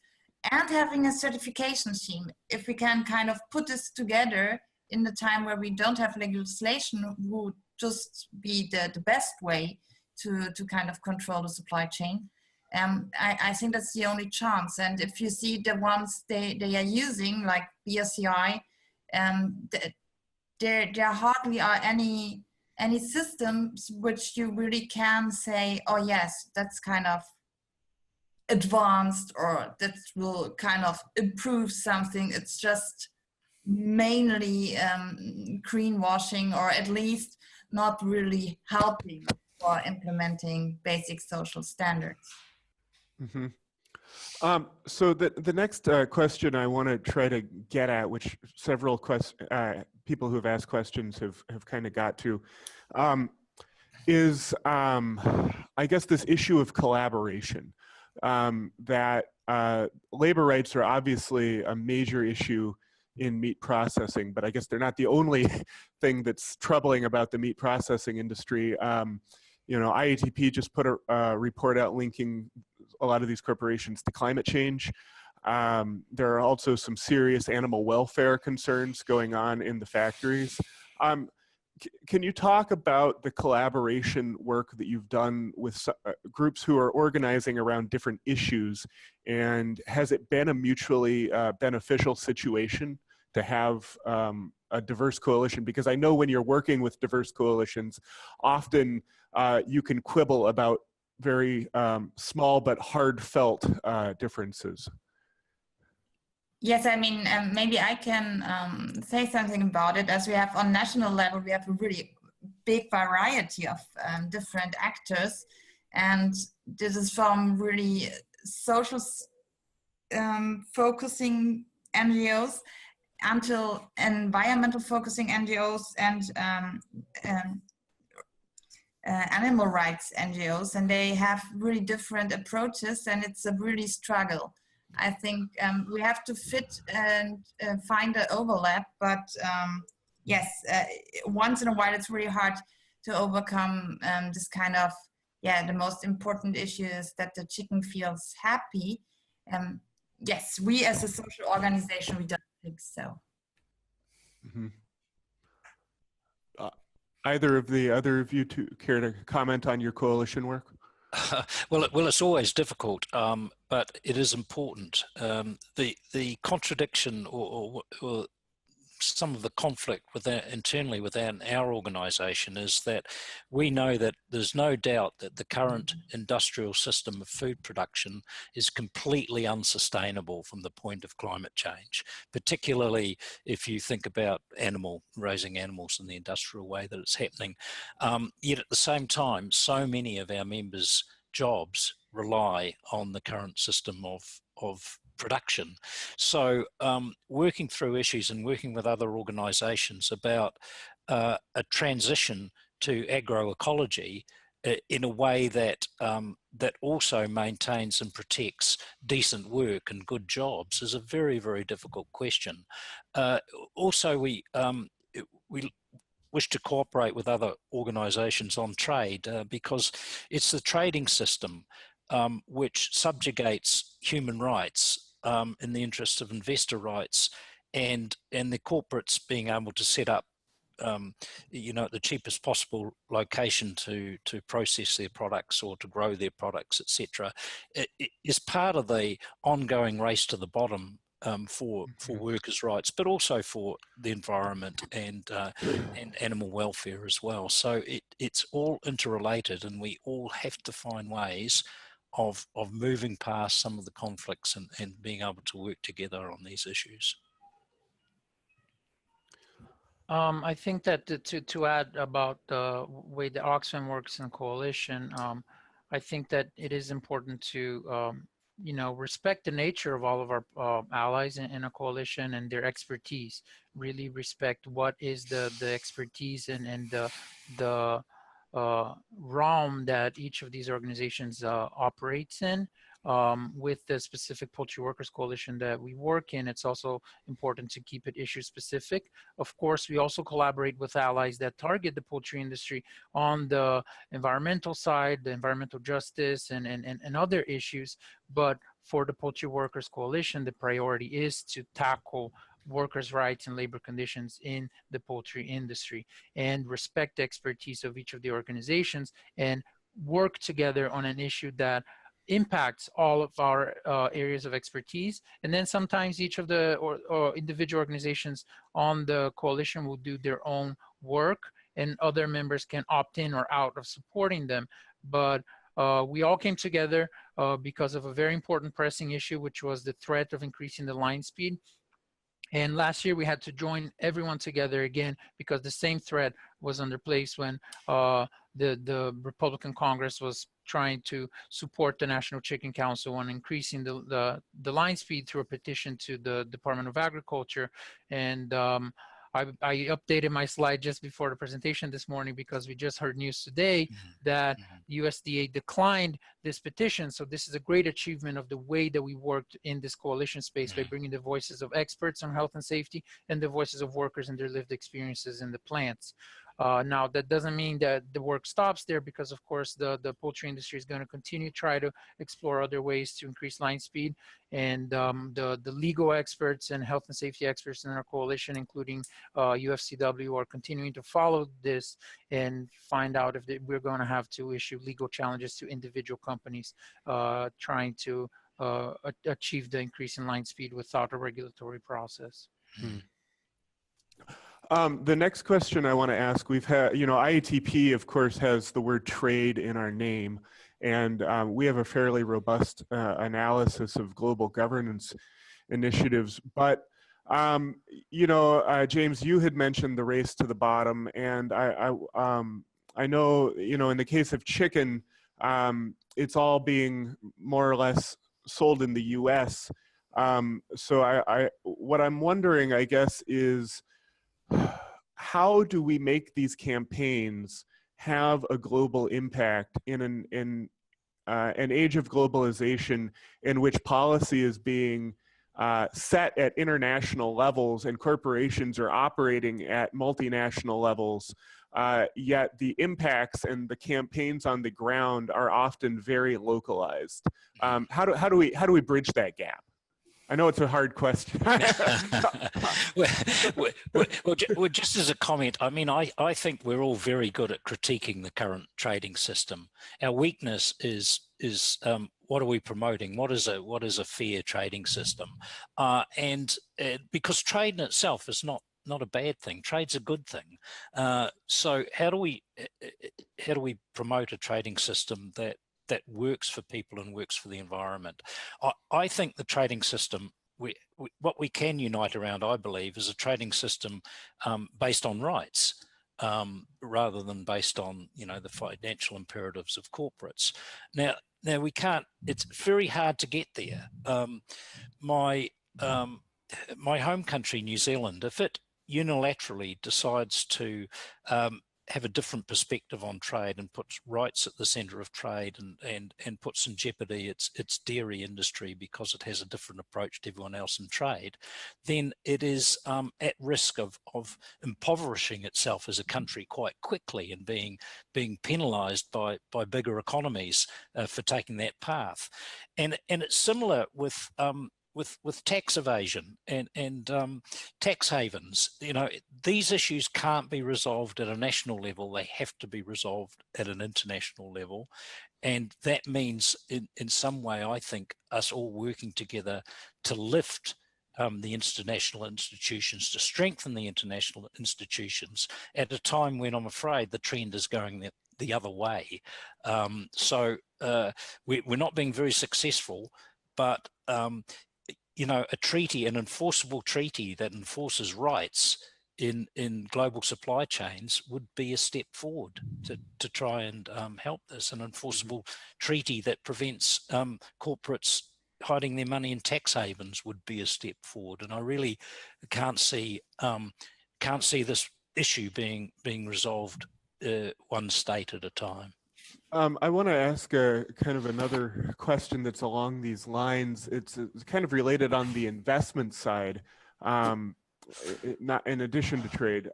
and having a certification scheme. If we can kind of put this together in the time where we don't have legislation, would just be the best way to kind of control the supply chain. I think that's the only chance. And if you see the ones they are using, like BRCI, there hardly are any systems which you really can say, oh yes, that's kind of advanced, or that will kind of improve something. It's just mainly greenwashing, or at least not really helping for implementing basic social standards. Mm-hmm. So the next question I want to try to get at, which several people who have asked questions have kind of got to, is I guess this issue of collaboration. That labor rights are obviously a major issue in meat processing, but I guess they're not the only thing that's troubling about the meat processing industry. You know, IATP just put a report out linking a lot of these corporations to climate change. There are also some serious animal welfare concerns going on in the factories. Can you talk about the collaboration work that you've done with groups who are organizing around different issues, and has it been a mutually beneficial situation to have a diverse coalition? Because I know when you're working with diverse coalitions, often you can quibble about very small but heartfelt differences. Yes, I mean, maybe I can say something about it. As we have on national level, we have a really big variety of different actors. And this is from really social focusing NGOs until environmental focusing NGOs and animal rights NGOs. And they have really different approaches, and it's a really struggle. I think we have to fit and find the overlap, but yes, once in a while it's really hard to overcome this kind of, the most important issue is that the chicken feels happy. Yes, we as a social organization, we don't think so. Mm-hmm. Either of the other of you two care to comment on your coalition work? Well, it's always difficult, but it is important. The contradiction or some of the conflict internally within our organisation is that we know that there's no doubt that the current industrial system of food production is completely unsustainable from the point of climate change, particularly if you think about raising animals in the industrial way that it's happening. Yet at the same time, so many of our members' jobs rely on the current system of production. So working through issues and working with other organisations about a transition to agroecology in a way that that also maintains and protects decent work and good jobs is a very, very difficult question. Also, we wish to cooperate with other organisations on trade because it's the trading system which subjugates human rights in the interest of investor rights, and the corporates being able to set up you know, at the cheapest possible location to process their products or to grow their products, etc., it is part of the ongoing race to the bottom for workers' rights, but also for the environment and animal welfare as well. So it's all interrelated, and we all have to find ways of moving past some of the conflicts and being able to work together on these issues. I think that to add about the way the Oxfam works in coalition, I think that it is important to you know, respect the nature of all of our allies in a coalition and their expertise. Really respect what is the expertise and the realm that each of these organizations operates in. With the specific poultry workers coalition that we work in, it's also important to keep it issue specific. Of course, we also collaborate with allies that target the poultry industry on the environmental side, the environmental justice and other issues. But for the poultry workers coalition, the priority is to tackle workers' rights and labor conditions in the poultry industry and respect the expertise of each of the organizations and work together on an issue that impacts all of our areas of expertise. And then sometimes each of the or individual organizations on the coalition will do their own work, and other members can opt in or out of supporting them. But we all came together because of a very important pressing issue, which was the threat of increasing the line speed. And last year we had to join everyone together again because the same threat was under place when the Republican Congress was trying to support the National Chicken Council on increasing the line speed through a petition to the Department of Agriculture. And I updated my slide just before the presentation this morning because we just heard news today that USDA declined this petition. So this is a great achievement of the way that we worked in this coalition space by bringing the voices of experts on health and safety and the voices of workers and their lived experiences in the plants. Now, that doesn't mean that the work stops there because, of course, the poultry industry is going to continue to try to explore other ways to increase line speed. And the legal experts and health and safety experts in our coalition, including UFCW, are continuing to follow this and find out if we're going to have to issue legal challenges to individual companies trying to achieve the increase in line speed without a regulatory process. The next question I want to ask, we've had, you know, IATP, of course, has the word trade in our name, and we have a fairly robust analysis of global governance initiatives. But, you know, James, you had mentioned the race to the bottom, and I know, you know, in the case of chicken, it's all being more or less sold in the US. So what I'm wondering, I guess, is how do we make these campaigns have a global impact in an age of globalization in which policy is being set at international levels and corporations are operating at multinational levels, yet the impacts and the campaigns on the ground are often very localized. How do we bridge that gap? I know it's a hard question. well, just as a comment, I mean, I think we're all very good at critiquing the current trading system. Our weakness is what are we promoting? What is a fair trading system? And because trade in itself is not a bad thing. Trade's a good thing. So how do we promote a trading system that works for people and works for the environment? I think the trading system, what we can unite around, I believe, is a trading system based on rights rather than based on, you know, the financial imperatives of corporates. Now now we can't. It's very hard to get there. My home country, New Zealand, if it unilaterally decides to have a different perspective on trade and puts rights at the centre of trade and puts in jeopardy its dairy industry because it has a different approach to everyone else in trade, then it is at risk of impoverishing itself as a country quite quickly and being penalised by bigger economies for taking that path. And it's similar with tax evasion and tax havens. You know, these issues can't be resolved at a national level. They have to be resolved at an international level. And that means in some way, I think, us all working together to lift the international institutions, to strengthen the international institutions at a time when I'm afraid the trend is going the other way. So we're not being very successful, but you know, a treaty, an enforceable treaty that enforces rights in global supply chains would be a step forward to try and help this. An enforceable treaty that prevents corporates hiding their money in tax havens would be a step forward. And I really can't see this issue being resolved one state at a time. I want to ask a kind of another question that's along these lines. It's kind of related on the investment side, not in addition to trade,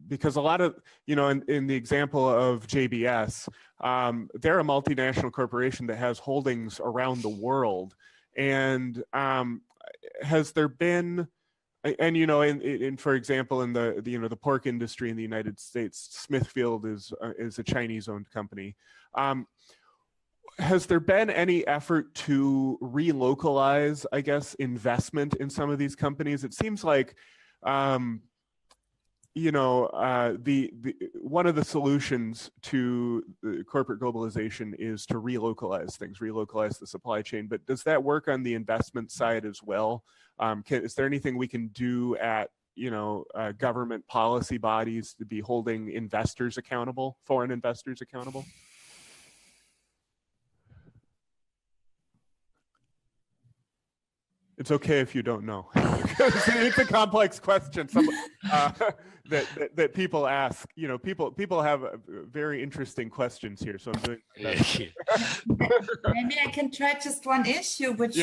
because a lot of, you know, in the example of JBS, they're a multinational corporation that has holdings around the world. And has there been, and you know, in for example, in the you know, the pork industry in the United States, Smithfield is a Chinese-owned company. Has there been any effort to relocalize, I guess, investment in some of these companies? It seems like, you know, one of the solutions to corporate globalization is to relocalize things, relocalize the supply chain. But does that work on the investment side as well? Is there anything we can do at, you know, government policy bodies to be holding investors accountable, foreign investors accountable? It's okay if you don't know. It's a complex question that people ask. You know, people have very interesting questions here. So I'm doing my best. Maybe I can try just one issue, which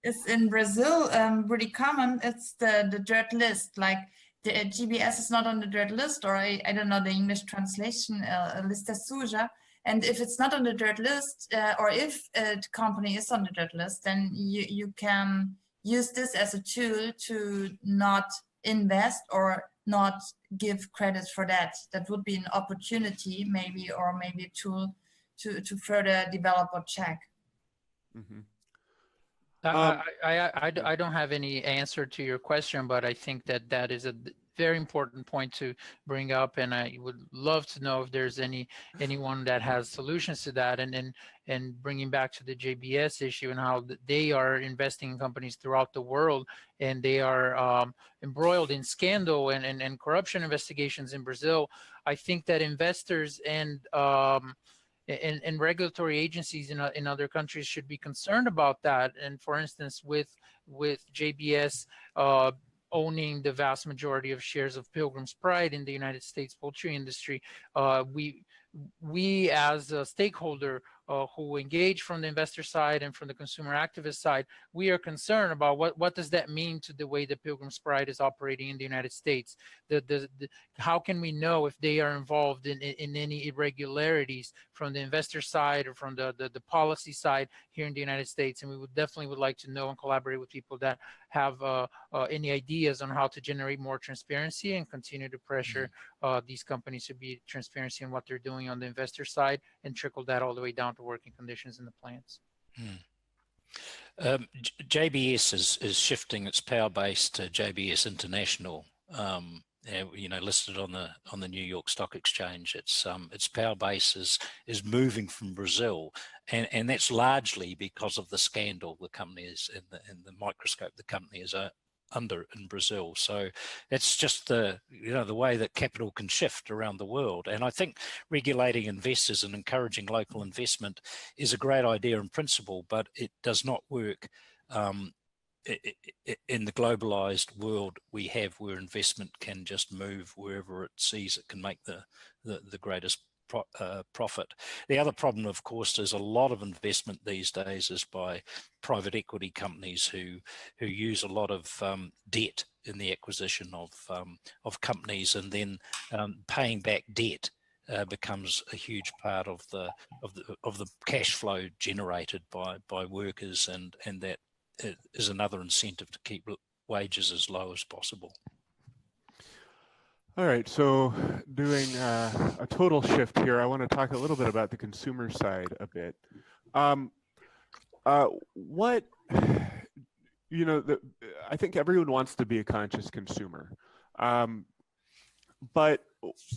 is in Brazil really common. It's the dirt list. Like the GBS is not on the dirt list, or I don't know the English translation, lista suja. And if it's not on the dirt list, or if a company is on the dirt list, then you can use this as a tool to not invest or not give credit for that. That would be an opportunity, maybe, or maybe a tool to further develop or check. Mm-hmm. I don't have any answer to your question, but I think that is a very important point to bring up, and I would love to know if there's anyone that has solutions to that. And bringing back to the JBS issue and how they are investing in companies throughout the world, and they are embroiled in scandal and corruption investigations in Brazil. I think that investors and regulatory agencies in other countries should be concerned about that. And for instance, with JBS owning the vast majority of shares of Pilgrim's Pride in the United States poultry industry, we as a stakeholder who engage from the investor side and from the consumer activist side, we are concerned about what does that mean to the way that Pilgrim's Pride is operating in the United States. How can we know if they are involved in any irregularities from the investor side or from the policy side here in the United States? And we definitely would like to know and collaborate with people that have any ideas on how to generate more transparency and continue to pressure these companies to be transparency in what they're doing on the investor side, and trickle that all the way down to working conditions in the plants. JBS is shifting its power base to JBS International, you know, listed on the New York Stock Exchange. Its power base is moving from Brazil, and that's largely because of the scandal the company is in the microscope the company is under in Brazil. So it's just the way that capital can shift around the world. And I think regulating investors and encouraging local investment is a great idea in principle, but it does not work in the globalized world we have, where investment can just move wherever it sees it can make the greatest profit. The other problem, of course, is a lot of investment these days is by private equity companies who use a lot of debt in the acquisition of companies, and then paying back debt becomes a huge part of the cash flow generated by workers, and that is another incentive to keep wages as low as possible. All right, so doing a total shift here, I want to talk a little bit about the consumer side a bit. I think everyone wants to be a conscious consumer, but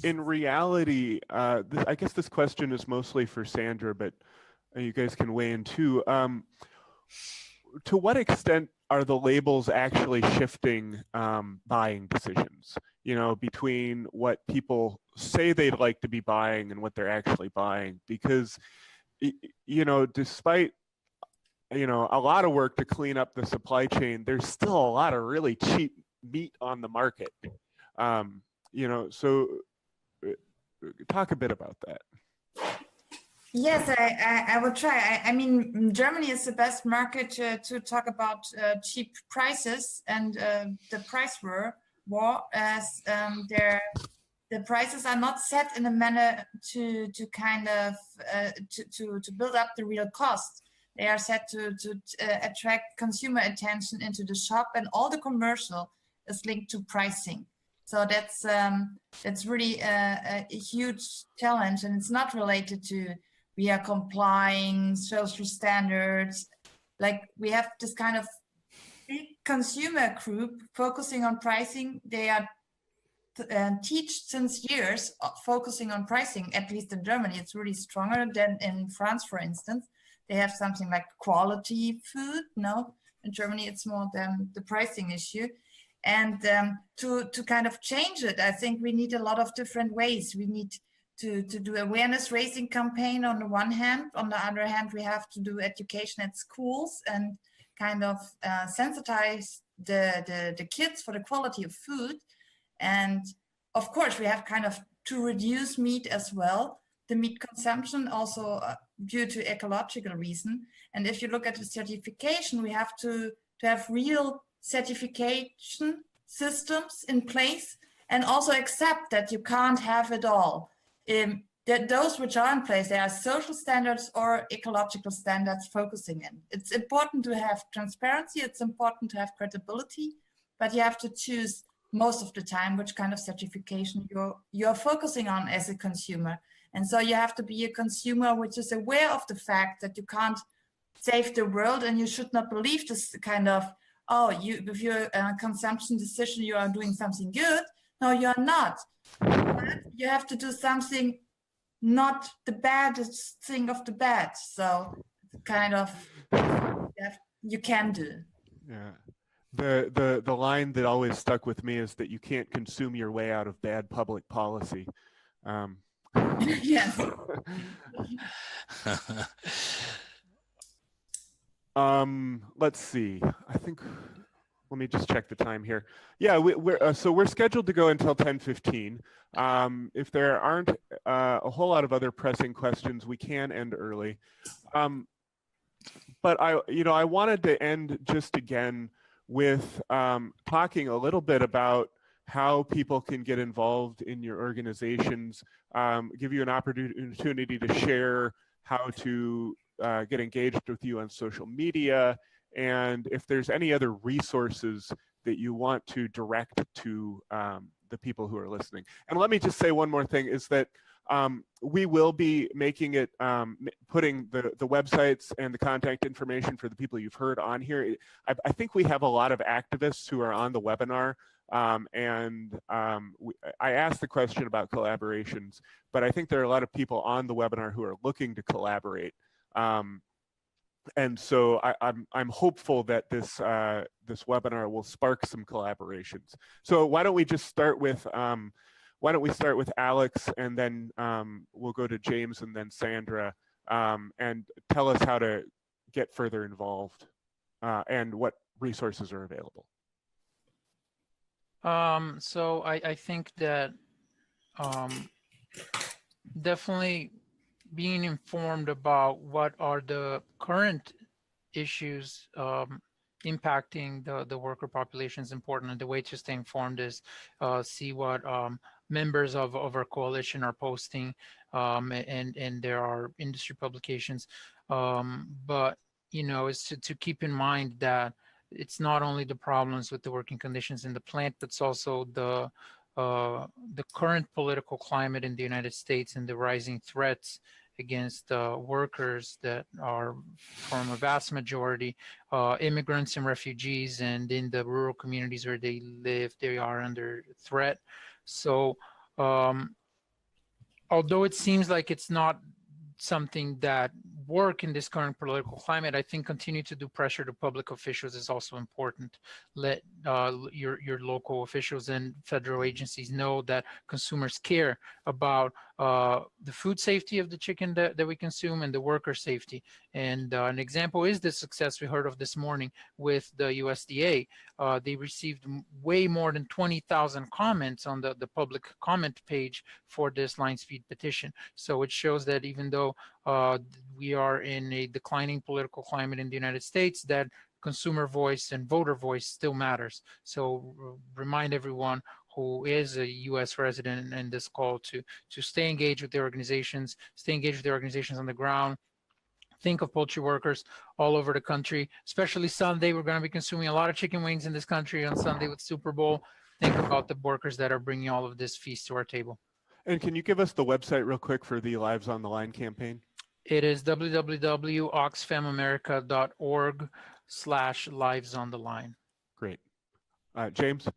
in reality, I guess this question is mostly for Sandra, but you guys can weigh in too. To what extent are the labels actually shifting buying decisions, between what people say they'd like to be buying and what they're actually buying? Because, despite, a lot of work to clean up the supply chain, there's still a lot of really cheap meat on the market. So talk a bit about that. Yes, I will try. I mean, Germany is the best market to talk about cheap prices and the price war, as the prices are not set in a manner to kind of to build up the real cost. They are set to attract consumer attention into the shop, and all the commercial is linked to pricing. So that's really a huge challenge, and it's not related to we are complying social standards. Like, we have this kind of big consumer group focusing on pricing. They are teach since years focusing on pricing. At least in Germany, it's really stronger than in France, for instance. They have something like quality food. No, in Germany, it's more than the pricing issue. And to kind of change it, I think we need a lot of different ways. We need to do awareness raising campaign on the one hand. On the other hand, we have to do education at schools and kind of sensitize the kids for the quality of food. And of course, we have kind of to reduce meat as well, the meat consumption also due to ecological reason. And if you look at the certification, we have to have real certification systems in place, and also accept that you can't have it all. That those which are in place, there are social standards or ecological standards focusing in. It's important to have transparency, it's important to have credibility, but you have to choose most of the time which kind of certification you're focusing on as a consumer. And so you have to be a consumer which is aware of the fact that you can't save the world, and you should not believe this kind of, with your consumption decision, you are doing something good. No, you're not. But you have to do something, not the baddest thing of the bad. So kind of you can do. Yeah. The line that always stuck with me is that you can't consume your way out of bad public policy. Yes. Let's see. I think, let me just check the time here. Yeah, we're scheduled to go until 10:15. If there aren't a whole lot of other pressing questions, we can end early. But I wanted to end just again with talking a little bit about how people can get involved in your organizations, give you an opportunity to share how to get engaged with you on social media, and if there's any other resources that you want to direct to the people who are listening. And let me just say one more thing, is that we will be making it, putting the websites and the contact information for the people you've heard on here. I think we have a lot of activists who are on the webinar, I asked the question about collaborations, but I think there are a lot of people on the webinar who are looking to collaborate. And so I'm hopeful that this this webinar will spark some collaborations. So why don't we just start with Alex, and then we'll go to James and then Sandra, and tell us how to get further involved and what resources are available. So I think that definitely being informed about what are the current issues impacting the worker population is important. And the way to stay informed is see what members of our coalition are posting, and there are industry publications. But, you know, it's to keep in mind that it's not only the problems with the working conditions in the plant, but it's also the current political climate in the United States and the rising threats against workers that are, from a vast majority, immigrants and refugees, and in the rural communities where they live, they are under threat. So although it seems like it's not something that work in this current political climate, I think continue to do pressure to public officials is also important. Let your local officials and federal agencies know that consumers care about the food safety of the chicken that we consume and the worker safety. And an example is the success we heard of this morning with the USDA. They received way more than 20,000 comments on the public comment page for this line speed petition. So it shows that even though we are in a declining political climate in the United States, that consumer voice and voter voice still matters. So remind everyone who is a U.S. resident in this call to stay engaged with their organizations, stay engaged with their organizations on the ground. Think of poultry workers all over the country, especially Sunday. We're going to be consuming a lot of chicken wings in this country on Sunday with Super Bowl. Think about the workers that are bringing all of this feast to our table. And can you give us the website real quick for the Lives on the Line campaign? It is www.oxfamamerica.org/livesontheline. Great. James?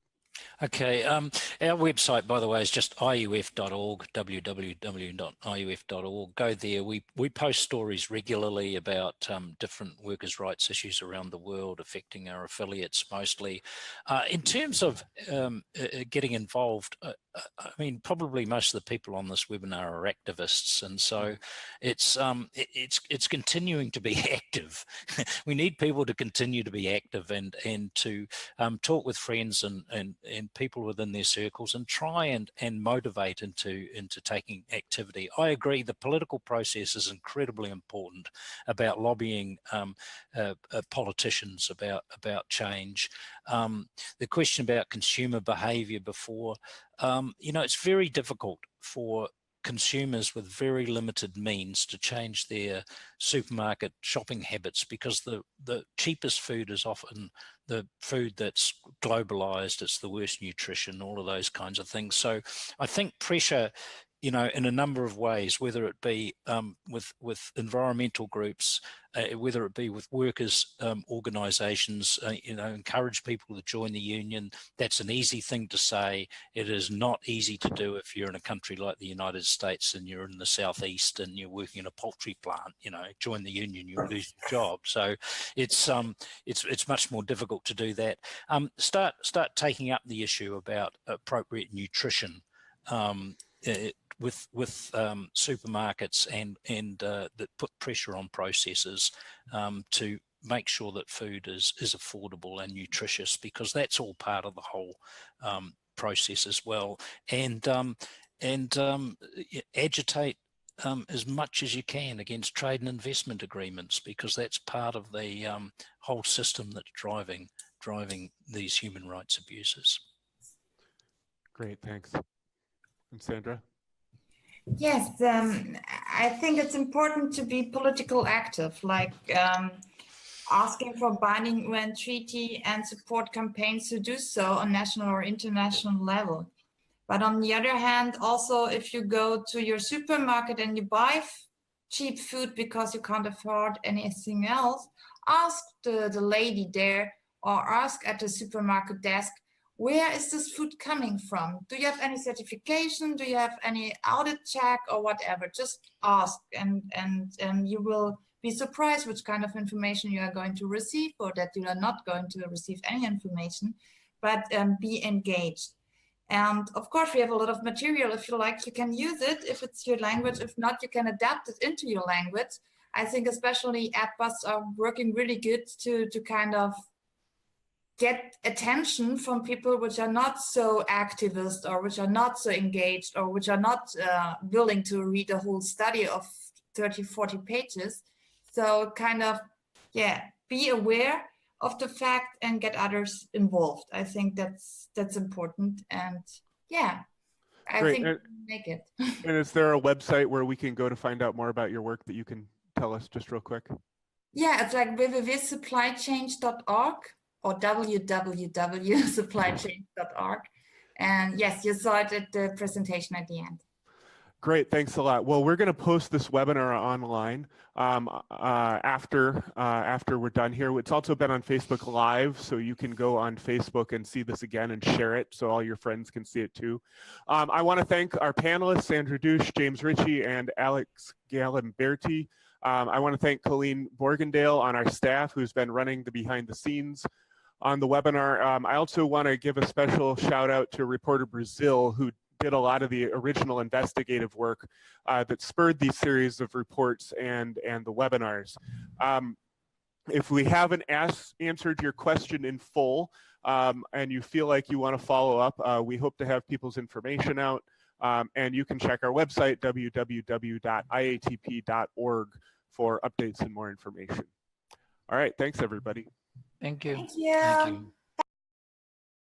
Okay, our website, by the way, is just iuf.org, www.iuf.org. Go there. We post stories regularly about different workers' rights issues around the world affecting our affiliates mostly. In terms of getting involved, I mean, probably most of the people on this webinar are activists, and so it's continuing to be active. We need people to continue to be active and to talk with friends and people within their circles and try and motivate into taking activity. I agree, the political process is incredibly important about lobbying politicians about change. The question about consumer behavior before, you know, it's very difficult for consumers with very limited means to change their supermarket shopping habits, because the cheapest food is often the food that's globalized, it's the worst nutrition, all of those kinds of things. So I think pressure, you know, in a number of ways, whether it be with environmental groups, whether it be with workers' organisations, you know, encourage people to join the union. That's an easy thing to say. It is not easy to do if you're in a country like the United States and you're in the southeast and you're working in a poultry plant. You know, join the union, you'll lose your job. So it's much more difficult to do that. Start taking up the issue about appropriate nutrition. With supermarkets and that put pressure on processors to make sure that food is affordable and nutritious, because that's all part of the whole process as well. And agitate as much as you can against trade and investment agreements, because that's part of the whole system that's driving these human rights abuses. Great, thanks. And Sandra? Yes, I think it's important to be political active, like asking for binding UN treaty and support campaigns to do so on national or international level. But on the other hand, also, if you go to your supermarket and you buy cheap food because you can't afford anything else, ask the lady there or ask at the supermarket desk, where is this food coming from? Do you have any certification? Do you have any audit check or whatever? Just ask, and you will be surprised which kind of information you are going to receive, or that you are not going to receive any information, but be engaged. And of course, we have a lot of material. If you like, you can use it if it's your language. If not, you can adapt it into your language. I think especially Adbus are working really good to kind of get attention from people which are not so activist, or which are not so engaged, or which are not willing to read a whole study of 30, 40 pages. So kind of, yeah, be aware of the fact and get others involved. I think that's important. And yeah, I Great. think we can make it. And is there a website where we can go to find out more about your work that you can tell us just real quick? Yeah, it's like www.supplychange.org or www.supplychange.org. And yes, you saw it at the presentation at the end. Great, thanks a lot. Well, we're going to post this webinar online after we're done here. It's also been on Facebook Live, so you can go on Facebook and see this again and share it so all your friends can see it too. I want to thank our panelists, Sandra Douche, James Ritchie, and Alex Galimberti. I want to thank Colleen Borgendale on our staff, who's been running the behind the scenes on the webinar. I also want to give a special shout out to Reporter Brazil, who did a lot of the original investigative work that spurred these series of reports and the webinars. If we haven't answered your question in full and you feel like you want to follow up, we hope to have people's information out, and you can check our website, www.iatp.org, for updates and more information. All right, thanks everybody. Thank you. Thank you. Thank you.